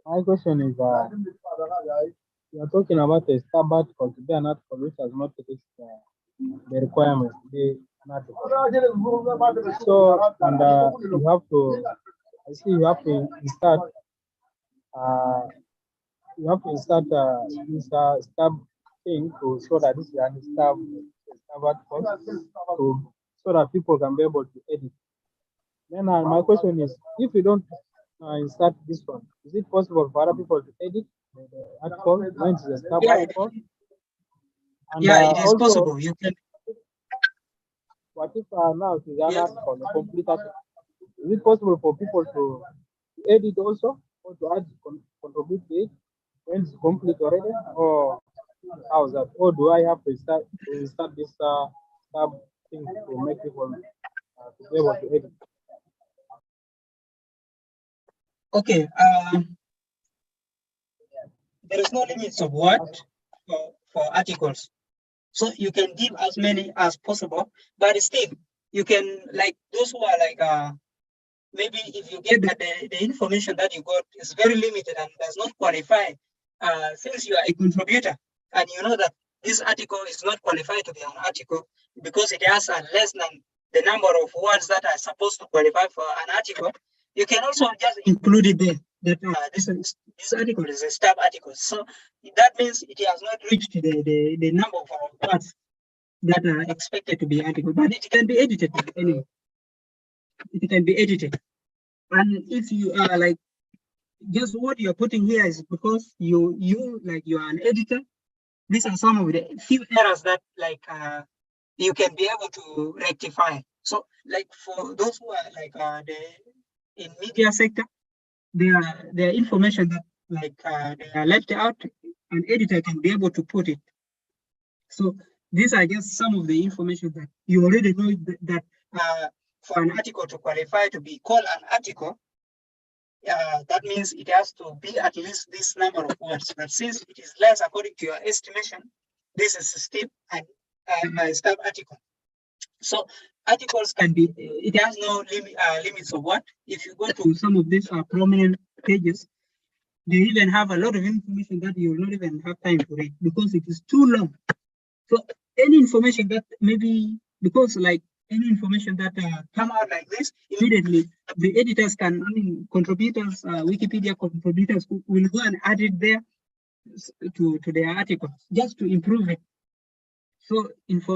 My question is, you are talking about a stab article to be an article which has not reached the requirements to be an article. So, and you have to, I see you have to start, this stab thing to show that this is a stab article, so that people can be able to edit. Then my question is, if you don't insert this one, is it possible for other people to edit the article when it's a stab article? And Yeah, it is also, possible. You can. what if now it is an article, a complete article? Is it possible for people to edit also, or to add, contribute to it when it's complete already? Or how's that? Or do I have to start this stab thing to make people to be able to edit? Okay. There is no limits of what for articles, so you can give as many as possible. But still, you can, like those who are like maybe if you get that the information that you got is very limited and does not qualify, since you are a contributor and you know that this article is not qualified to be an article because it has less than the number of words that are supposed to qualify for an article, you can also just include it there that this article is a stab article. So that means it has not reached the number of words that are expected to be article, but it can be edited anyway. It can be edited. And if you are like, just what you're putting here is because you are an editor. These are some of the few errors that like you can be able to rectify. So like for those who are like in media sector, there are information that like they are left out, an editor can be able to put it. So these are just some of the information that you already know that for an article to qualify to be called an article, that means it has to be at least this number of words. But since it is less according to your estimation, this is a step and stab article. So articles can be, it has no limits of what. If you go to some of these prominent pages, they even have a lot of information that you will not even have time to read because it is too long. So any information that maybe, because like any information that come out like this, immediately the editors can, I mean, contributors, Wikipedia contributors will go and add it there to their article just to improve it. So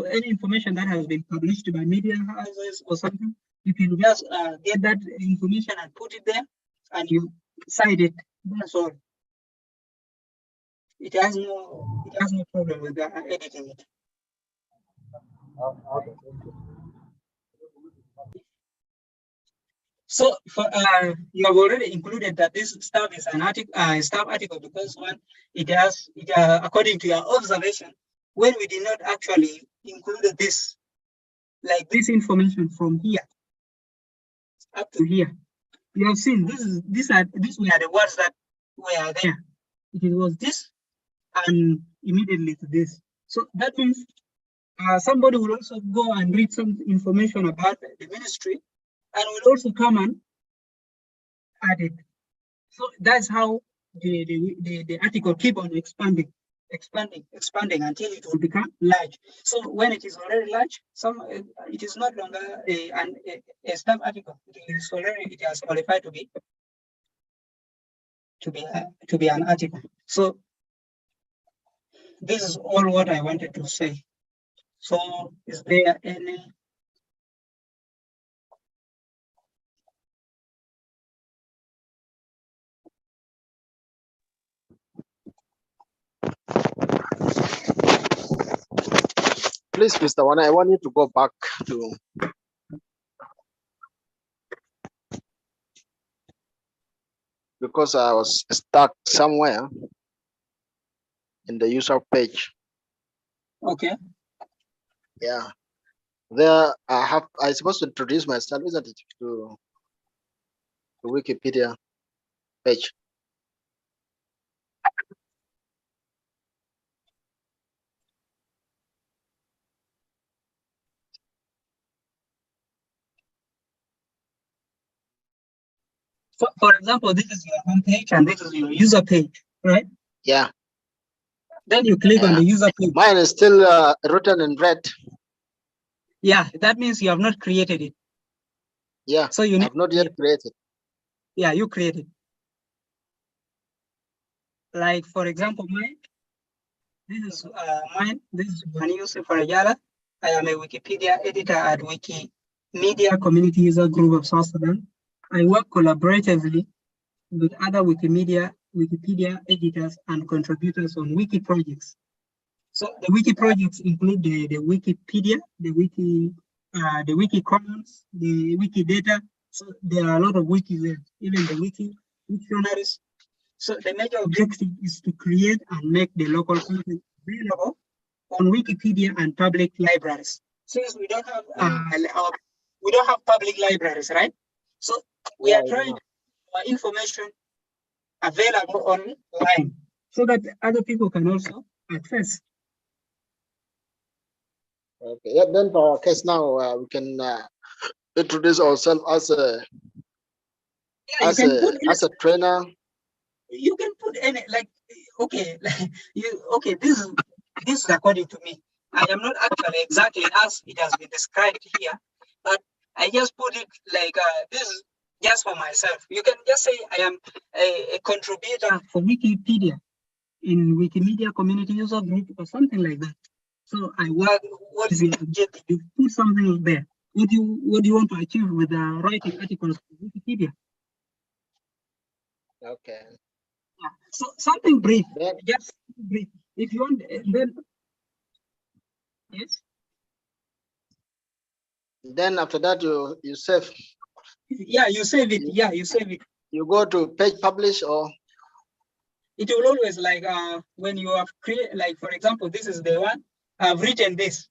any information that has been published by media houses or something, you can just get that information and put it there and you cite it. That's all. it has no problem with editing it. Okay, thank you. So for you have already included that this stuff is an article, staff article, because one, it has according to your observation, when we did not actually include this, like this information from here up to here, you have seen these were the words that were there. It was this and immediately to this. So that means somebody will also go and read some information about the ministry and will also come and add it. So that's how the article keep on expanding until it will become large. So when it is already large, it is not longer a staff article. It has qualified to be an article. So this is all what I wanted to say. So is there any? Please, Mr. Wana, I want you to go back to because I was stuck somewhere in the user page. Okay. Yeah. There I supposed to introduce myself, isn't it? To the Wikipedia page. For example, this is your home page and this is your user page, right? Yeah. Then you click on the user page. Mine is still written in red. Yeah, that means you have not created it. Yeah. So you have not yet created. Yeah, you created. Like for example, mine. This is mine. This is Mani Yusuf Farajala. I am a Wikipedia editor at Wikimedia Community User Group of South Sudan. I work collaboratively with other Wikipedia editors and contributors on Wiki projects. So the Wiki projects include the Wikipedia, the Wiki Commons, the Wiki Data. So there are a lot of wikis there, even the Wiki dictionaries. So the major objective is to create and make the local content available on Wikipedia and public libraries. Since we don't have public libraries, right? So we are trying to make information available online so that other people can also access. Okay. Yeah. Then for our case now, we can introduce ourselves as a trainer. You can put any this is according to me. I am not actually exactly as it has been described here, but I just put it like this is just for myself. You can just say I am a contributor for Wikipedia in Wikimedia Community User Group or something like that. So I work. What is your objective? You put something there. What do you want to achieve with writing articles for Wikipedia? Okay. Yeah. So something brief. Just brief. If you want, then yes. Then after that, you save. Yeah, you save it. Yeah, you save it. You go to page publish or. It will always like when you have created, like for example, this is the one I've written this.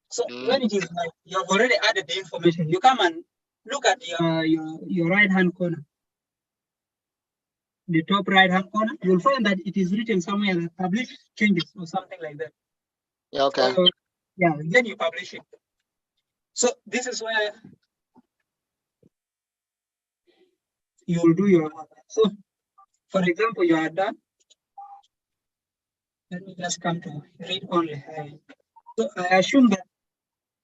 So when it is like you have already added the information, you come and look at your right hand corner. The top right hand corner, you'll find that it is written somewhere that publish changes or something like that. Yeah, okay. So, yeah, then you publish it. So this is where you will do your work. So for example, you are done. Let me just come to read only. So I assume that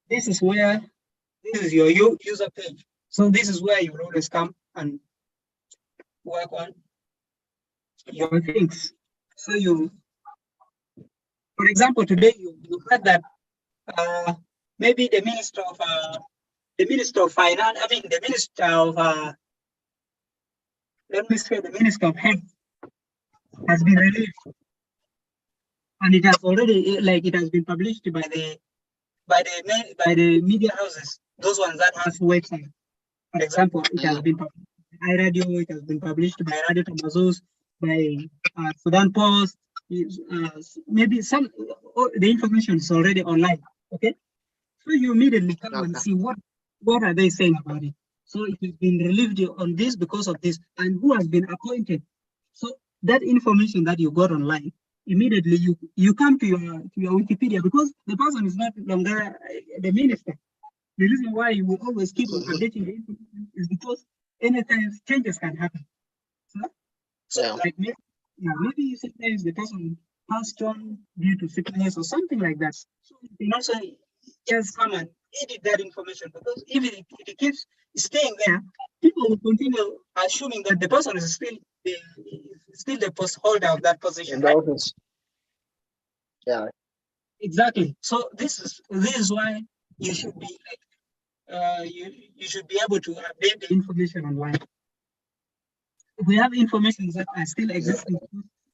this is where this is your user page. So this is where you will always come and work on your things. So you, for example, today you heard that maybe the Minister of Finance, I mean the Minister of let me say the Minister of Health has been released, and it has already it has been published by the media houses, those ones that have website. For example, it has been published by iRadio, it has been published by Radio Tamazus, by Sudan Post. Maybe some the information is already online. Okay, so you immediately come and see what are they saying about it. So it has been relieved on this because of this, and who has been appointed. So that information that you got online, immediately you come to your Wikipedia, because the person is not longer the minister. The reason why you will always keep on updating the information is because anytime changes can happen. So like maybe sometimes the person passed on due to sickness or something like that. So you can also just come and edit that information, because if it keeps staying there, people will continue assuming that the person is still the post holder of that position. Right? Yeah. Exactly. So this is why you should be you should be able to update the information online. We have information that are still existing.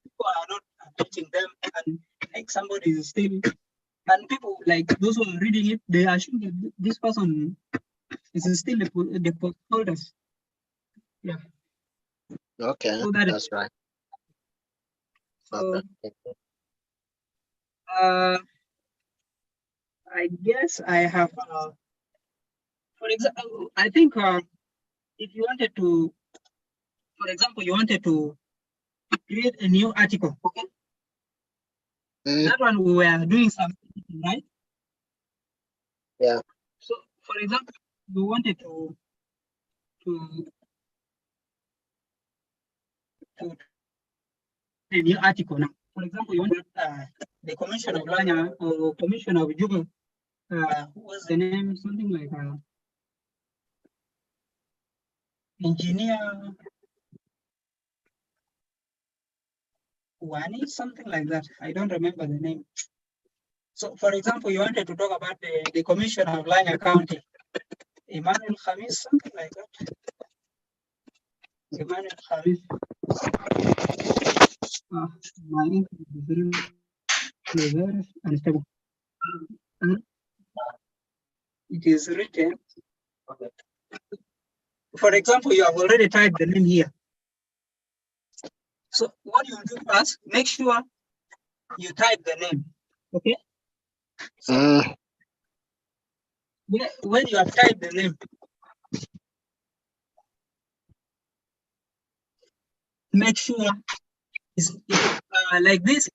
People are not updating them, and like somebody is still, and people like those who are reading it, they assume that this person is still the post holders. Yeah. Okay, So that's right. So, I guess I have, for example, I think if you wanted to, for example, you wanted to create a new article, okay? That one we were doing something, right? Yeah. So, for example, we wanted to a new article now. For example, you want the Commission of Lanya or Commission of Juba. What's the name? Something like engineer Wani, something like that. I don't remember the name. So, for example, you wanted to talk about the Commission of Lanya County, Emmanuel Khamis, something like that. Emmanuel Khamis. My English is very unstable. It is written. For example, you have already typed the name here. So what you do first, make sure you type the name, okay? So when you have typed the name, make sure it's like this,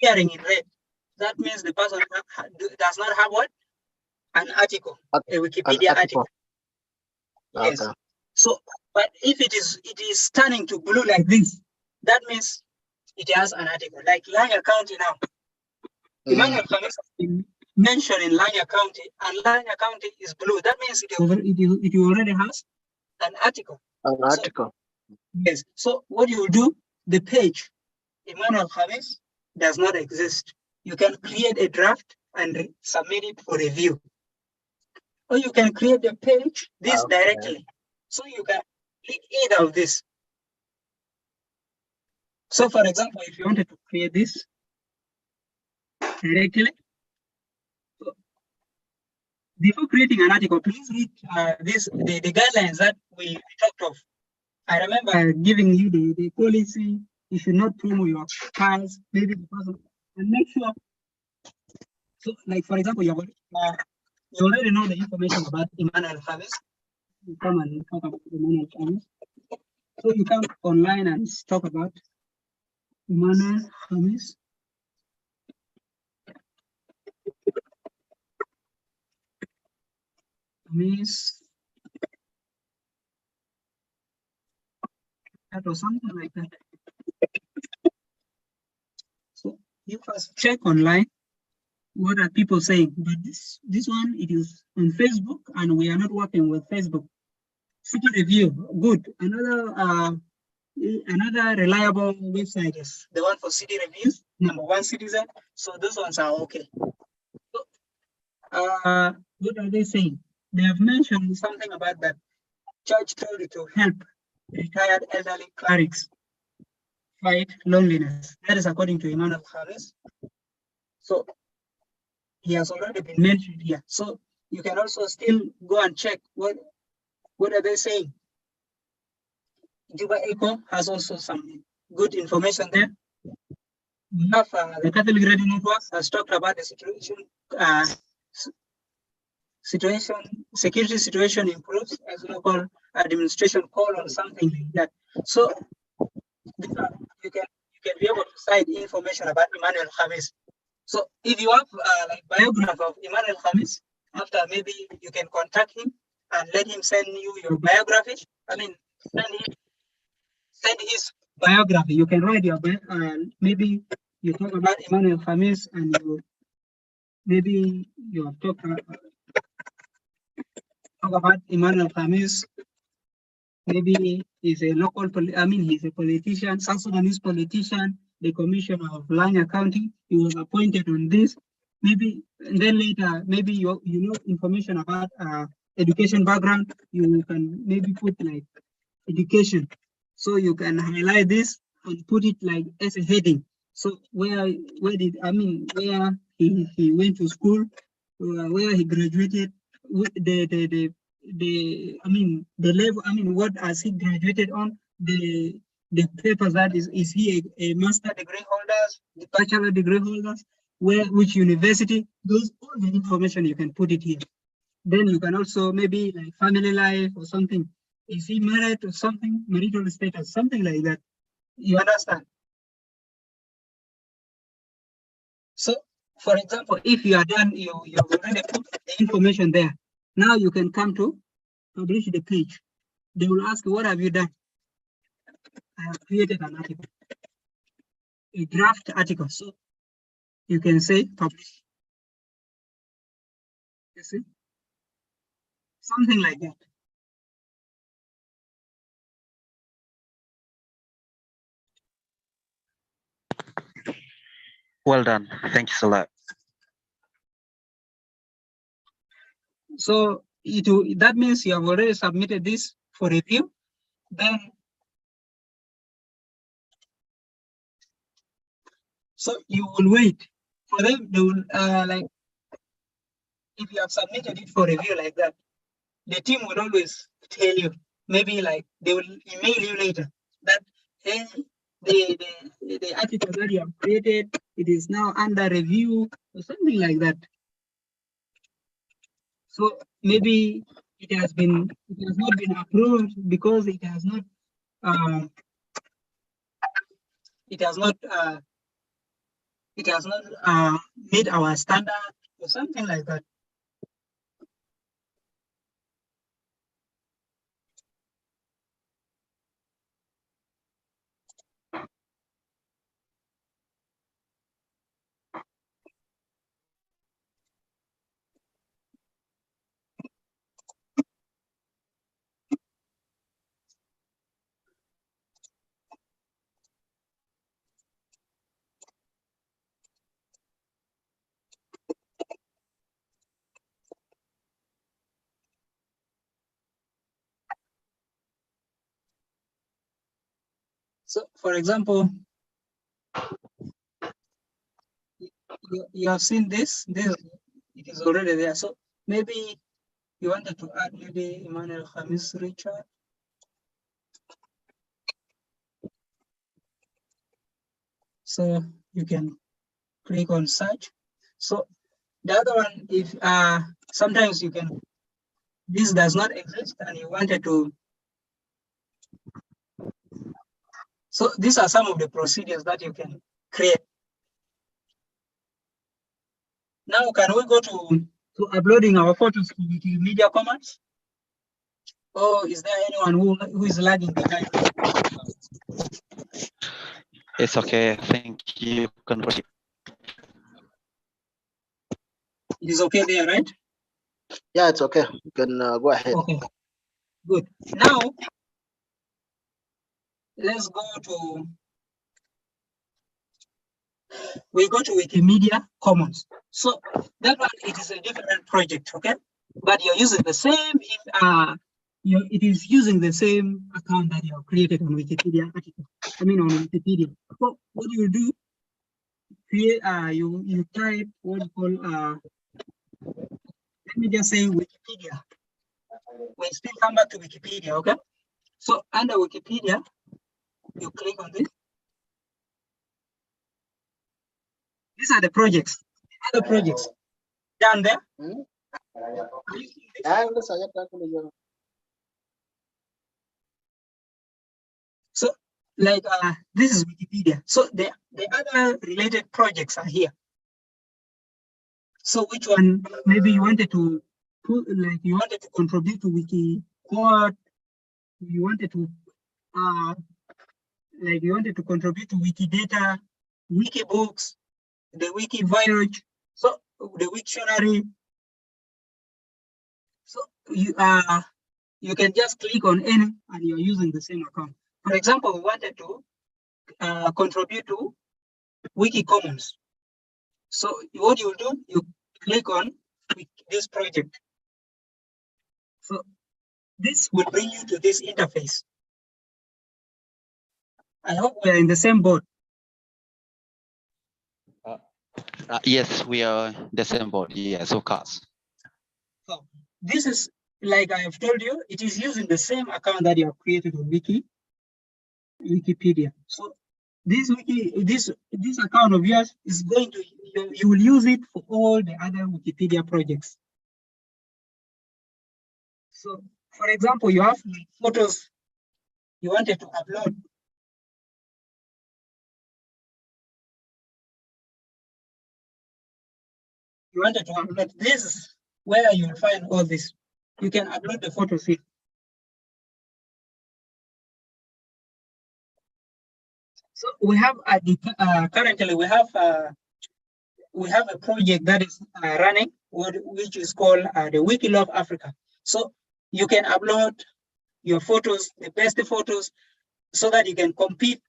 appearing in red. That means the person does not have what? An article, a Wikipedia article. Yes. Okay. So, but if it is turning to blue like this, that means it has an article. Like Lanya County now. Emmanuel Khamis has been mentioned in Lanya County, and Lanya County is blue. That means it already has an article. An article. So, yes. So what you will do, the page Emmanuel Khamis does not exist. You can create a draft and submit it for review. Or you can create a page directly. So you can click either of this. So for example, if you wanted to create this directly, so before creating an article, please read the guidelines that we talked of. I remember giving you the policy. You should not promote your cars, maybe the person, and make sure. So, like for example, you already know the information about Emmanuel Khamis. You come and talk about Emmanuel Khamis. So you come online and talk about Emmanuel Khamis. That or something like that. So you first check online what are people saying. But this one, it is on Facebook, and we are not working with Facebook. City Review, good. Another reliable website is the one for city reviews, number one Citizen. So those ones are okay. So, what are they saying? They have mentioned something about that church told you to help retired elderly clerics fight loneliness. That is according to Emmanuel Harris. So he has already been mentioned here. So you can also still go and check what are they saying. Juba Eco has also some good information there. We have the Catholic Radio Network has talked about the security situation improves as local administration call on something like that. So you can be able to cite information about Emmanuel Khamis. So if you have like biography of Emmanuel Khamis, after maybe you can contact him and let him send you your biography. I mean, send his biography. You can write your maybe you talk about Emmanuel Khamis and maybe you talk about Emmanuel Khamis. Maybe he's a local, he's a politician, South Sudanese politician, the commissioner of Lanya County. He was appointed on this. Maybe, and then later, maybe you know information about education background. You can maybe put like education. So you can highlight this and put it like as a heading. So where he went to school, where he graduated, the level, what has he graduated on, the papers that is he a master degree holders, the bachelor degree holders, which university, those all the information you can put it here. Then you can also maybe like family life or something. Is he married or something, marital status, something like that. You understand? So for example, if you are done, you've already put the information there. Now you can come to publish the page. They will ask you, what have you done? I have created an article, a draft article. So you can say publish. You see? Something like that. Well done. Thank you so much. So that means you have already submitted this for review. Then, so you will wait for them. They will like, if you have submitted it for review like that, the team will always tell you. Maybe like they will email you later that hey, the article that you have created, it is now under review or something like that. So maybe it has not been approved because it has not meet our standard or something like that. So, for example, you have seen this. It is already there. So maybe you wanted to add maybe Emmanuel Khamis Richard. So you can click on search. So the other one, if sometimes you can, this does not exist and you wanted to. So these are some of the procedures that you can create. Now, can we go to uploading our photos to Wikimedia Commons? Or is there anyone who is lagging behind? It's okay. Thank you. It is okay there, right? Yeah, it's okay. You can go ahead. Okay, good. Now, let's go to, we go to Wikimedia Commons. So that one, it is a different project, okay? But you're using the same it is using the same account that you have created on Wikipedia article. I mean on Wikipedia. So what you do, create you type what you call let me just say Wikipedia. We still come back to Wikipedia, okay? So under Wikipedia, you click on this. These are the projects, other projects down there. So like this is Wikipedia. So the other related projects are here. So which one maybe you wanted to put, like you wanted to contribute to Wiki Quad, you wanted to like you wanted to contribute to Wikidata, Wikibooks, the Wiki Voyage, so the Wiktionary. So you can just click on any and you're using the same account. For example, we wanted to contribute to Wiki Commons. So what you do, you click on this project. So this will bring you to this interface. I hope we're in the same boat. Yes, we are the same board. Yes, of course. So this is, like I have told you, it is using the same account that you have created on Wikipedia. So this account of yours is going to, you will use it for all the other Wikipedia projects. So for example, you have photos you wanted to upload. You wanted to upload this, where you will find all this. You can upload the photos here. So we have currently we have a project that is running, which is called the Wiki Love Africa. So you can upload your photos, the best photos, so that you can compete,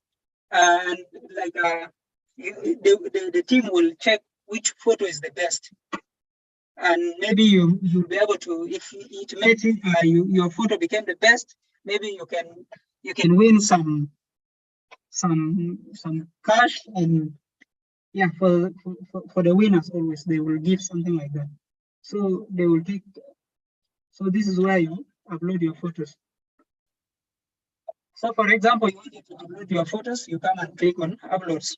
and like the team will check which photo is the best, and maybe you'll be able to, if it makes it your photo became the best, maybe you can win some cash, and yeah, for the winners always they will give something like that. So they will take. So this is where you upload your photos. So for example, you wanted to upload your photos, you come and click on uploads.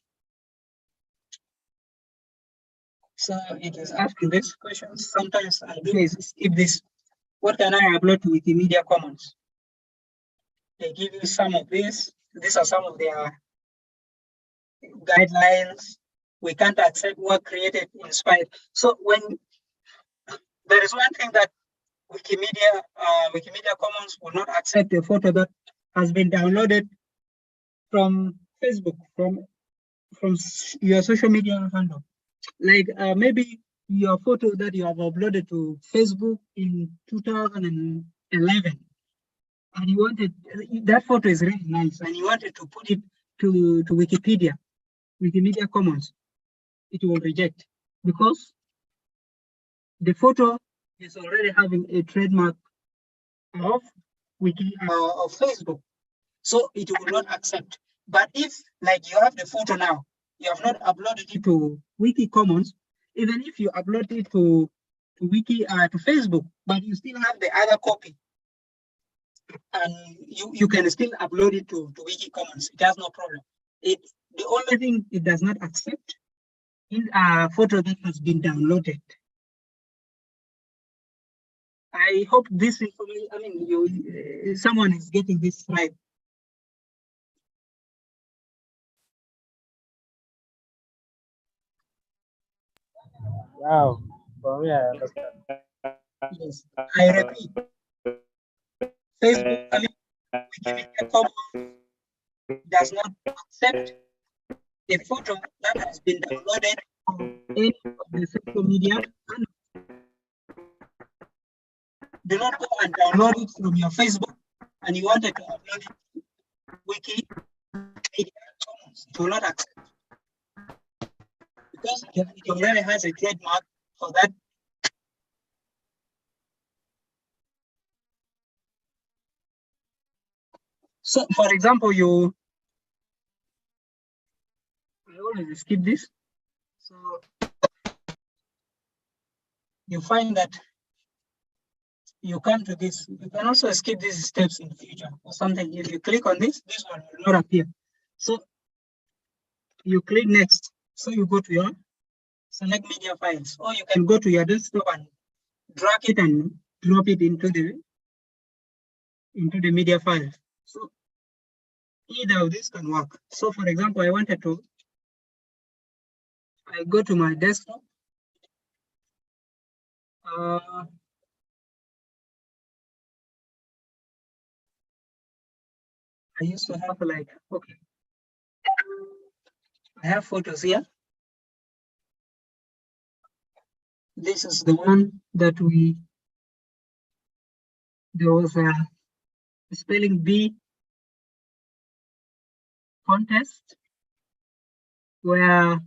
So it is asking this question. Sometimes I do is skip this. What can I upload to Wikimedia Commons? They give you some of this. These are some of their guidelines. We can't accept work created inspired. So when there is one thing that Wikimedia Commons will not accept a photo that has been downloaded from Facebook, from your social media handle. Like maybe your photo that you have uploaded to Facebook in 2011, and you wanted, that photo is really nice, and you wanted to put it to Wikimedia Commons, it will reject because the photo is already having a trademark of Facebook, so it will not accept. But if, like, you have the photo now, you have not uploaded it to Wiki Commons, even if you upload it to Facebook, but you still have the other copy, and you can still upload it to Wiki Commons. It has no problem. The only thing it does not accept is a photo that has been downloaded. I hope this information, I mean, someone is getting this right. Wow, for me, I understand. Yes, I repeat, Facebook, I mean, Wikimedia Commons does not accept a photo that has been downloaded from any of the social media. Do not go and download it from your Facebook, and you wanted to upload it to Wikimedia Commons. It will not accept because it already has a trademark for that. So for example, I always skip this. So you find that you come to this. You can also skip these steps in the future or something. If you click on this one will not appear. So you click next. So you go to your select media files, or you can go to your desktop and drag it and drop it into the media file. So either of this can work. So for example, I go to my desktop. I used to have like, okay, I have photos here. This is the one that there was a spelling bee contest where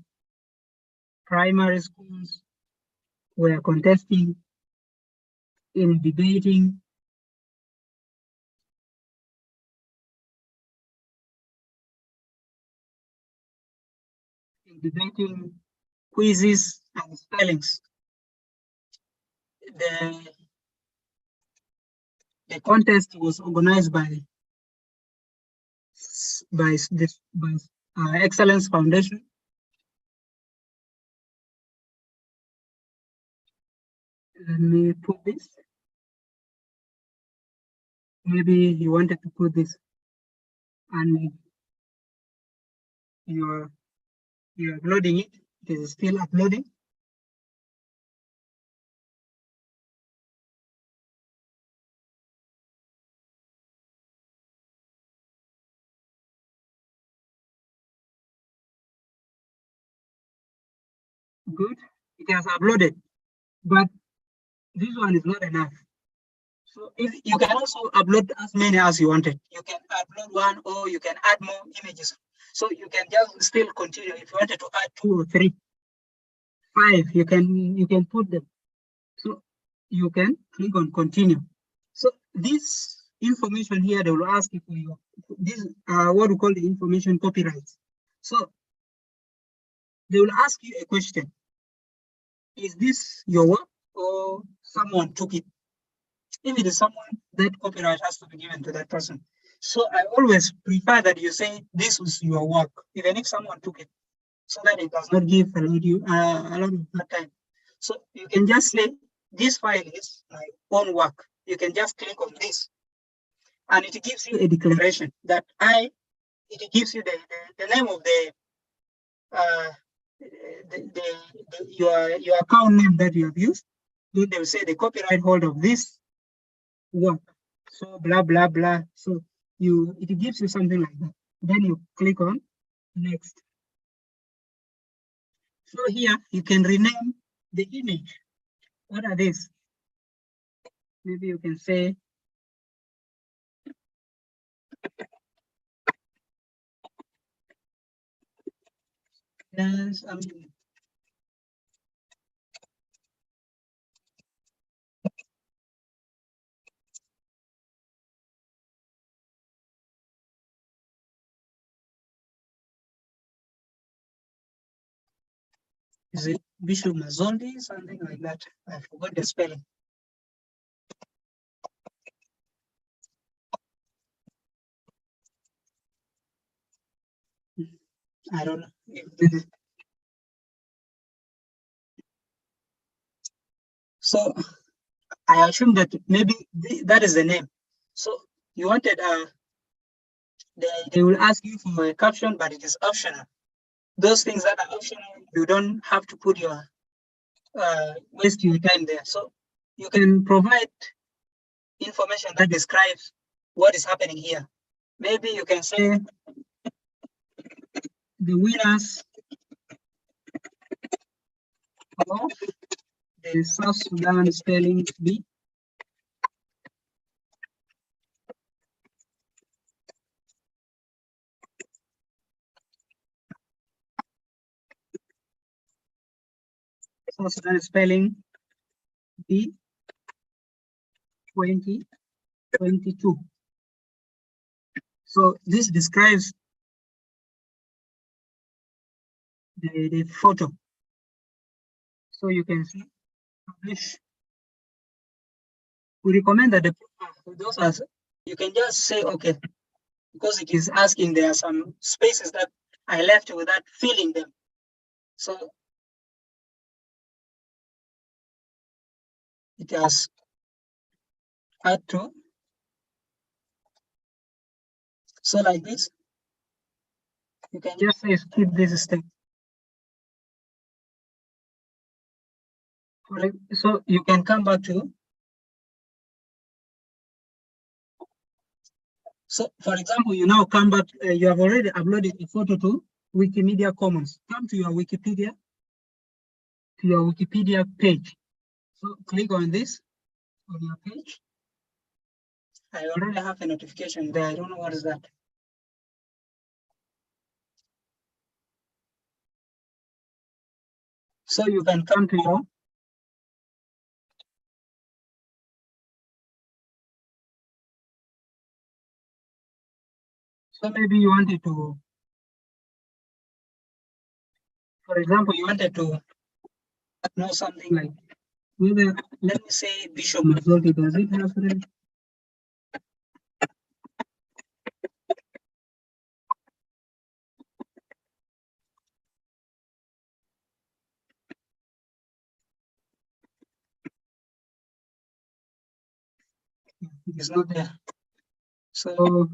primary schools were contesting in debating quizzes and spellings. The contest was organized by Excellence Foundation. Let me put this. Maybe you wanted to put this, and you're uploading it. It is still uploading. Good. It has uploaded, but this one is not enough. So if you can also upload as many as you wanted. You can upload one, or you can add more images. So you can just still continue. If you wanted to add 2 or 3, 5, you can put them. So you can click on continue. So this information here, they will ask you for this what we call the information copyright. So they will ask you a question. Is this your work or someone took it? If it is someone, that copyright has to be given to that person. So I always prefer that you say this was your work, even if someone took it, so that it does not give a lot of bad time. So you can just say this file is my own work. You can just click on this, and it gives you a declaration that it gives you the name of your account name that you have used. Then they will say the copyright holder of this work. So blah blah blah. So it gives you something like that. Then you click on next. So here you can rename the image. What are these? Maybe you can say yes, is it Bishop Mazondi, something like that? I forgot the spelling. I don't know. So I assume that maybe that is the name. So you wanted they will ask you for a caption, but it is optional. Those things that are optional, you don't have to put your waste your time there. So you can provide information that describes what is happening here. Maybe you can say the winners of the South Sudan spelling bee South Sudan spelling bee 2022. So this describes the photo. So you can see publish. We recommend that those are, you can just say okay, because it is asking, there are some spaces that I left without filling them. So it has add to. So like this, you can just say skip this step. So you can come back to. So for example, you now come back, you have already uploaded a photo to Wikimedia Commons. Come to your Wikipedia page. So click on this on your page. I already have a notification there. I don't know what is that. So you can come to your. So maybe you wanted to, for example, you wanted to know something like, whether, let me say Bishop Mazzotti, does it have it? It's not there. So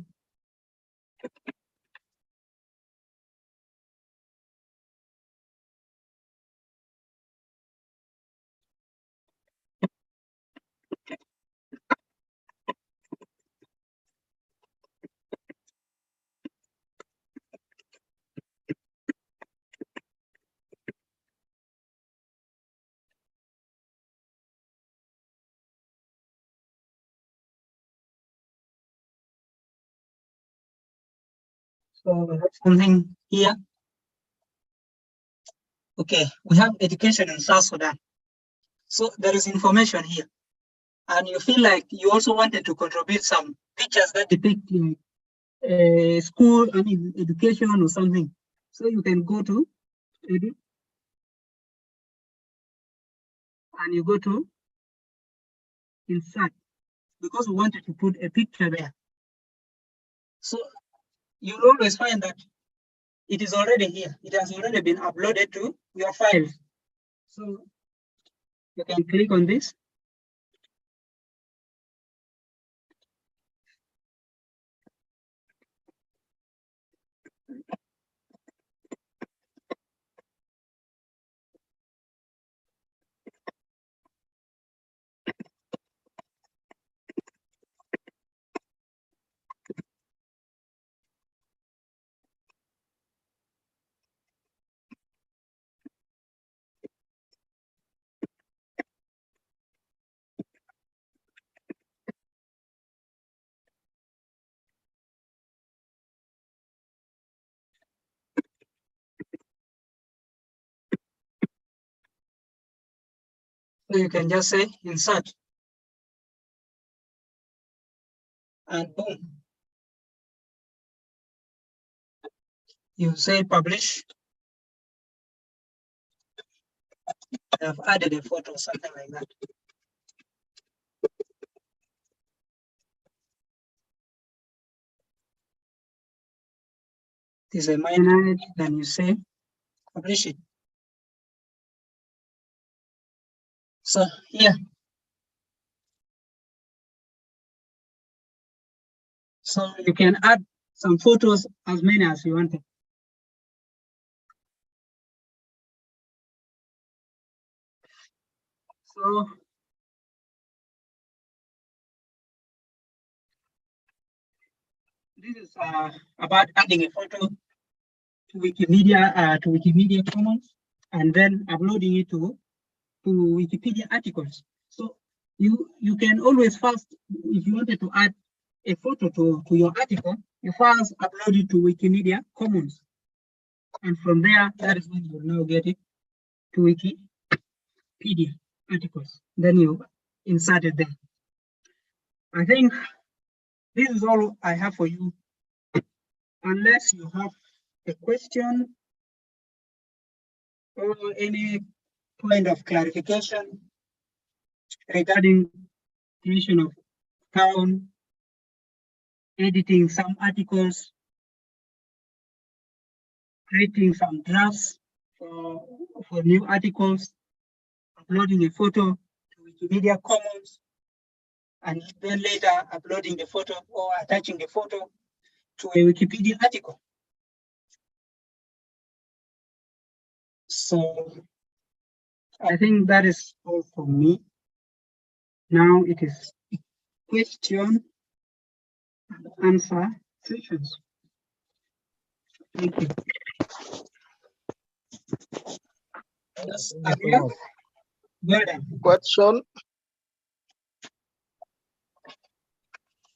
we have something here. Okay, we have education in South Sudan. So there is information here. And you feel like you also wanted to contribute some pictures that depict school, I mean, education or something. So you can go to edit and you go to insert, because we wanted to put a picture there. So you'll always find that it is already here. It has already been uploaded to your files. So you can click on this. So you can just say insert and boom. You say publish. I have added a photo or something like that. This is a minor, then you say publish it. So here. So you can add some photos, as many as you wanted. So this is about adding a photo to Wikimedia Commons, and then uploading it to Wikipedia articles. So you can always first, if you wanted to add a photo to your article, you first upload it to Wikimedia Commons, and from there, that is when you will now get it to Wikipedia articles. Then you insert it there. I think this is all I have for you unless you have a question or any point of clarification regarding creation of account, editing some articles, creating some drafts for new articles, uploading a photo to Wikimedia Commons, and then later uploading the photo or attaching the photo to a Wikipedia article. So I think that is all for me. Now it is question and answer sessions. Thank you. Yes, Amir? Gordon.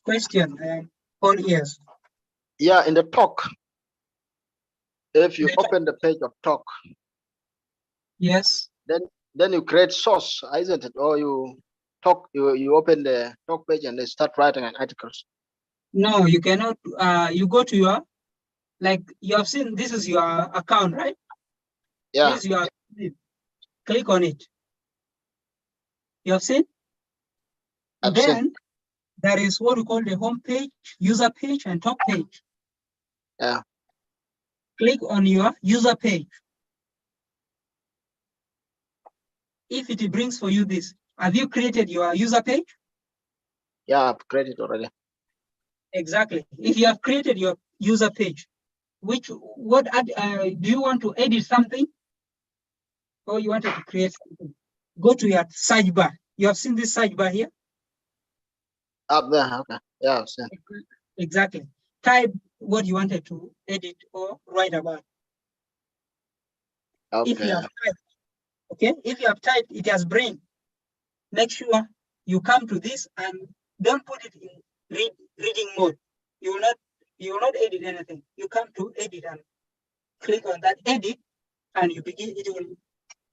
Question, all ears. Yeah, in the talk, if you open the page of talk, yes, then you create source, isn't it? Or you talk, you open the talk page and they start writing an articles. No, you cannot. You go to your, like you have seen, this is your account, right? Yeah. This is your, click on it. You have seen? I've then seen. There is what we call the home page, user page, and talk page. Yeah. Click on your user page. If it brings for you this, have you created your user page? Yeah, I've created already. Exactly. If you have created your user page, do you want to edit something? Or you wanted to create something? Go to your search bar. You have seen this search bar here? Up there, okay. Yeah, I've seen. Exactly. Type what you wanted to edit or write about. Okay. If you have typed, okay, if you have typed, it has brain. Make sure you come to this and don't put it in reading mode. You will not edit anything. You come to edit and click on that edit, and you begin.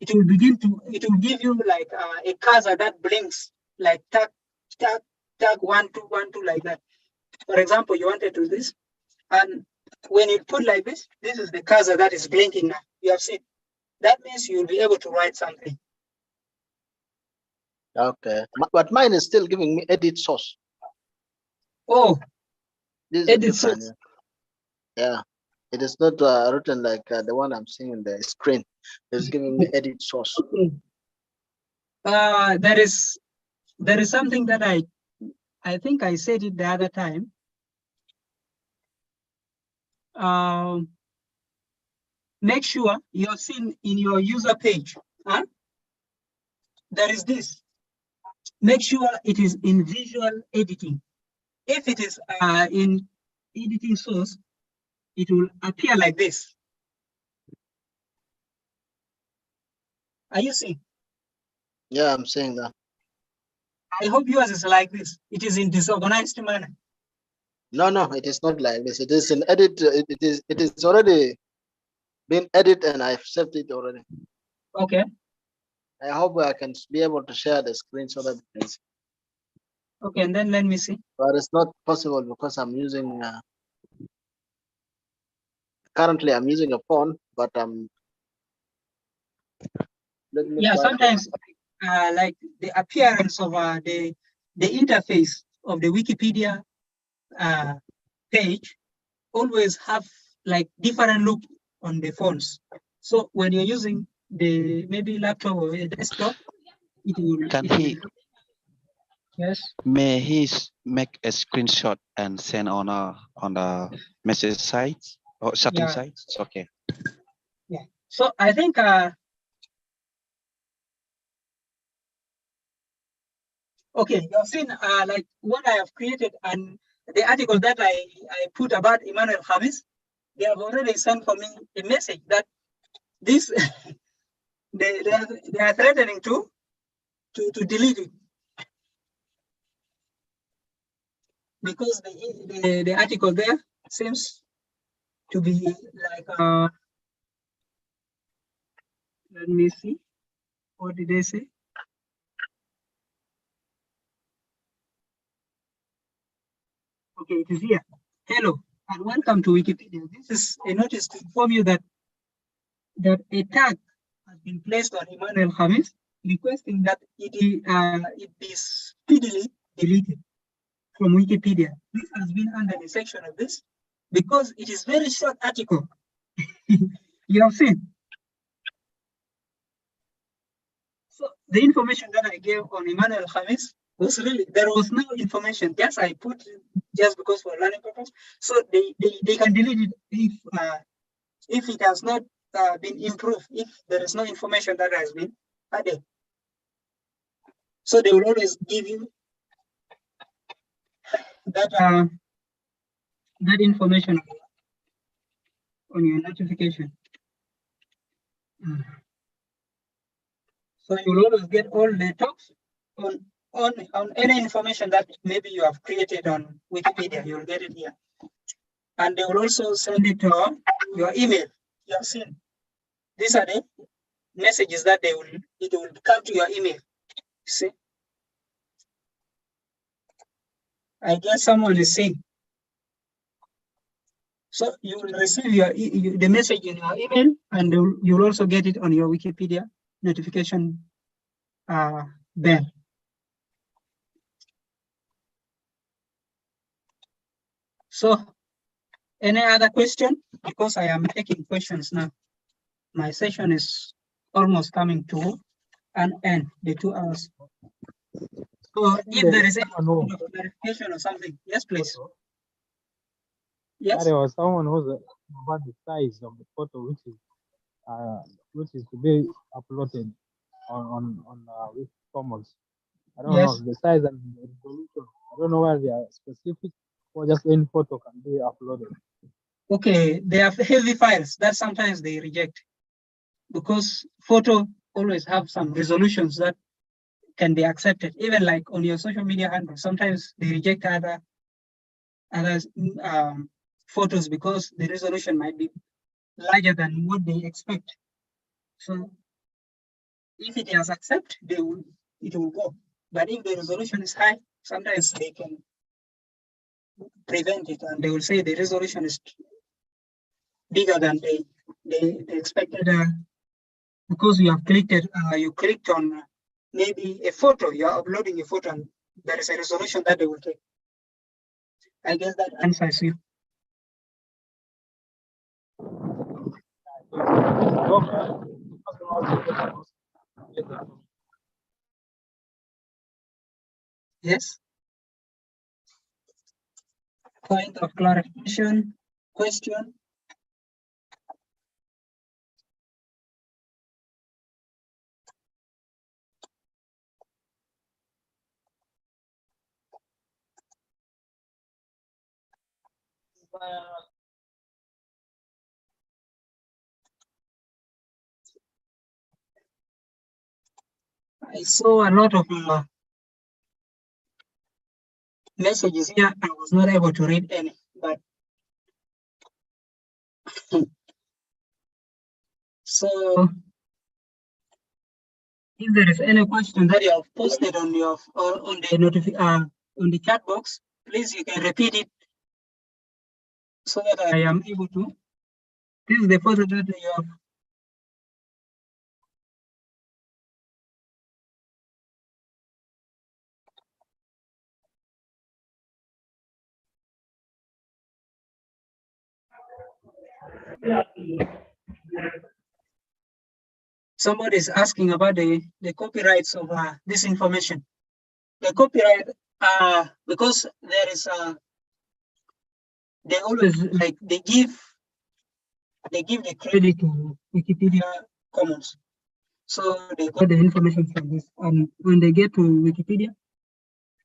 It will give you like a cursor that blinks like tag 1212 like that. For example, you wanted to do this, and when you put like this is the cursor that is blinking now. You have seen. That means you'll be able to write something. Okay, but mine is still giving me edit source. Oh, this is edit different. source. Yeah, it is not written like the one I'm seeing on the screen. It's giving me edit source. Okay. There is something that I think I said it the other time. Make sure you're seen in your user page. Huh? There is this. Make sure it is in visual editing. If it is in editing source, it will appear like this. Are you seeing? Yeah, I'm saying that. I hope yours is like this. It is in disorganized manner. No, it is not like this. It is an edit. It is already been edited and I've saved it already. Okay. I hope I can be able to share the screen so that you can see. Okay, and then let me see. But it's not possible because I'm using currently I'm using a phone, but let me try. Sometimes like the appearance of the interface of the Wikipedia page always have like different look on the phones. So when you're using the maybe laptop or a desktop, it will. Yes. May he make a screenshot and send on the message site or setting site? Okay. Yeah. So I think okay, you've seen like what I have created and the article that I put about Emmanuel Khamis. They have already sent for me a message that this they are threatening to delete it because the article there seems to be like let me see, what did they say? Okay, it is here. Hello, and welcome to Wikipedia. This is a notice to inform you that a tag has been placed on Emmanuel Khamis, requesting that it be speedily deleted from Wikipedia. This has been under the section of this because it is very short article. You have seen. So the information that I gave on Emmanuel Khamis was really, there was no information. Yes, I put just because for learning purpose. So they can delete it if it has not been improved, if there is no information that has been added. So they will always give you that that information on your notification. So you will always get all the talks on any information that maybe you have created on Wikipedia. You will get it here, and they will also send it to your email. You have seen. These are the messages that it will come to your email. See, I guess someone is saying. So you will receive the message in your email, and you'll also get it on your Wikipedia notification bell. So, any other question? Because I am taking questions now. My session is almost coming to an end, the 2 hours. So, if there is any clarification or something, yes, please. Yes. There was someone who's about the size of the photo, which is to be uploaded on Wiki Commons. I don't know the size and the resolution. I don't know whether they are specific or just any photo can be uploaded. Okay, they have heavy files that sometimes they reject because photo always have some resolutions that can be accepted. Even like on your social media handle, sometimes they reject other photos because the resolution might be larger than what they expect. So if it is accepted, it will go. But if the resolution is high, sometimes they can prevent it, and they will say the resolution is bigger than they expected because you have clicked on maybe a photo. You are uploading a photo, and there is a resolution that they will take. I guess that answers you. Yes. Point of clarification, question. I saw a lot of messages here. I was not able to read any, but so if there is any question that you have posted on your on the chat box, please you can repeat it so that I am able to. This is the photo that you have. Somebody is asking about the copyrights of this information. The copyright, because there is they always like they give the credit to Wikipedia Commons. So they got the information from this, and when they get to Wikipedia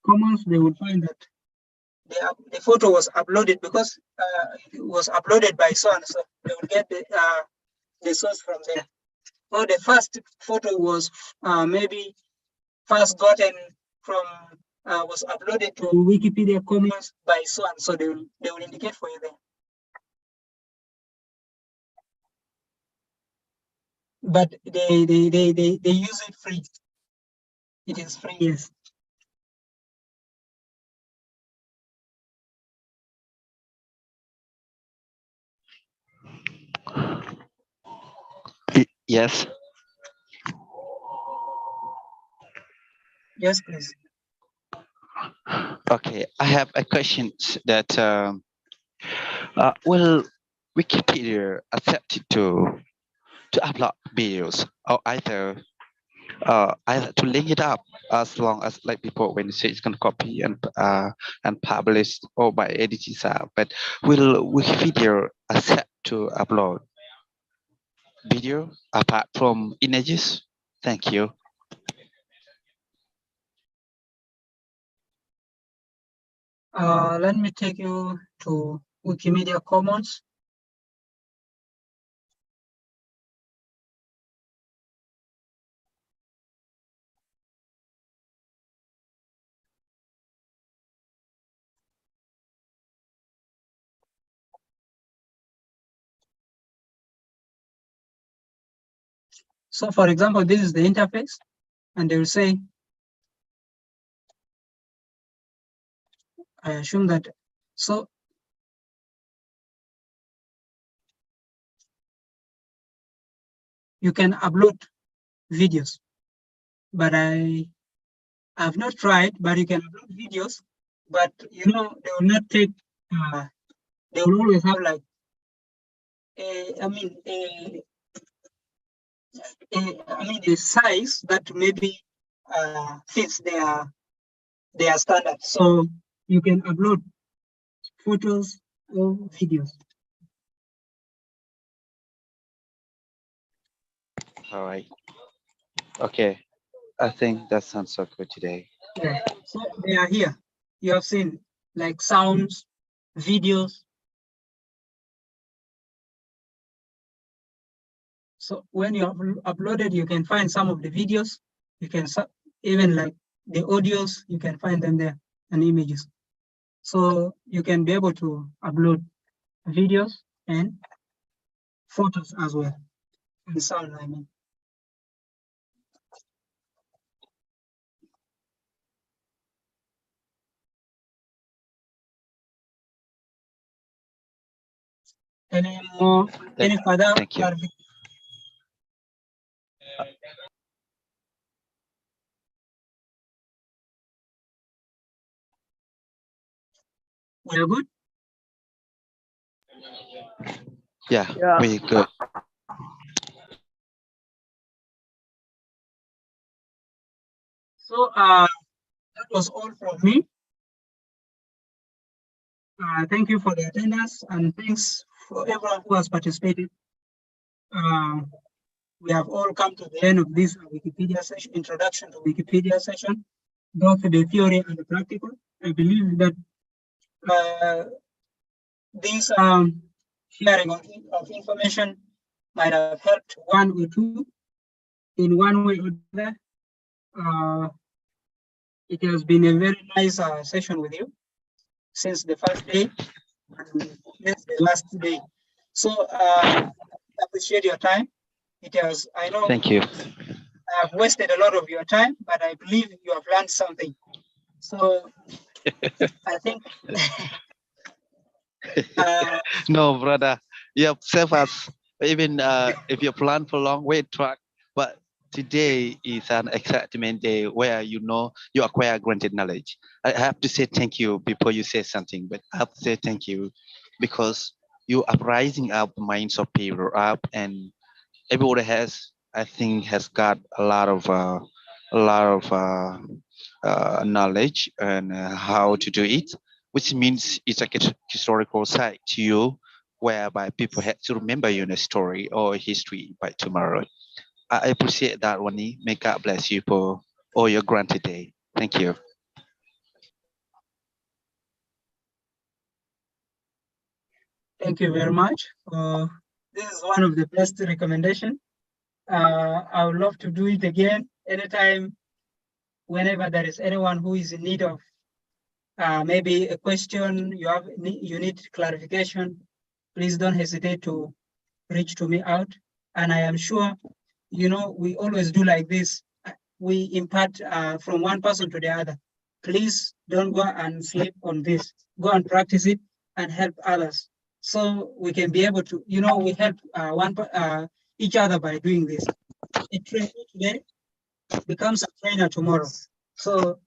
Commons, they will find that the photo was uploaded because it was uploaded by so and so. They will get the source from there. Or the first photo was maybe first gotten from was uploaded to Wikipedia Commons by so and so. They will indicate for you there. But they use it free. It is free, yes. Yes. Yes, please. Okay, I have a question that will Wikipedia accept it to upload videos or either to link it up as long as like before when you say it's gonna copy and publish or by editing out, but will Wikipedia accept to upload video apart from images? Thank you. Let me take you to Wikimedia Commons. So for example, this is the interface, and they will say, I assume that, so you can upload videos, but I have not tried, but you can upload videos, but you know, they will not take, they will always have like, the size that maybe fits their standard. So you can upload photos or videos. All right. Okay. I think that sounds so good today. Yeah. So they are here. You have seen like sounds, videos. So when you have uploaded, you can find some of the videos. You can even like the audios, you can find them there, and images. So you can be able to upload videos and photos as well, and sound, I mean. Any more, any further? Thank you. We are good? Yeah, very good. So that was all from me. Thank you for the attendance, and thanks for everyone who has participated. We have all come to the end of this Wikipedia session, introduction to Wikipedia session, both the theory and the practical. I believe that this sharing of information might have helped one or two in one way or other. It has been a very nice session with you since the first day and this the last day. So I appreciate your time. It has, I know. Thank you. I've wasted a lot of your time, but I believe you have learned something. So I think. No, brother, you have saved us. Even if you plan for long way track, but today is an excitement day where you know you acquire granted knowledge. I have to say thank you before you say something, but I have to say thank you because you are rising up the minds of people up, and everybody has, I think, has got a lot of knowledge and how to do it, which means it's like a historical site to you, whereby people have to remember you in a story or history by tomorrow. I appreciate that, Wani. May God bless you for all your granted day. Thank you. Thank you very much. This is one of the best recommendations. I would love to do it again anytime, whenever there is anyone who is in need of maybe a question, you need clarification, please don't hesitate to reach to me out. And I am sure, you know, we always do like this. We impart from one person to the other. Please don't go and sleep on this. Go and practice it and help others. So we can be able to, you know, we help each other by doing this. A trainer today becomes a trainer tomorrow. So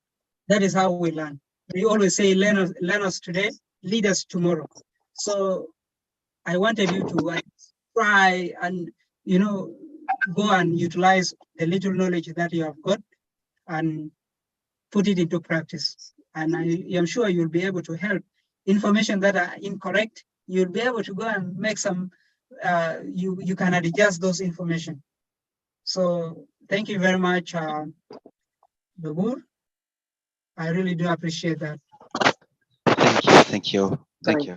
that is how we learn. We always say learners today, leaders tomorrow. So I wanted you to try and, you know, go and utilize the little knowledge that you have got and put it into practice. And I am sure you'll be able to help information that are incorrect. You'll be able to go and make some, you can adjust those information. So thank you very much, Babur. I really do appreciate that. Thank you. Thank you. Thank you. you.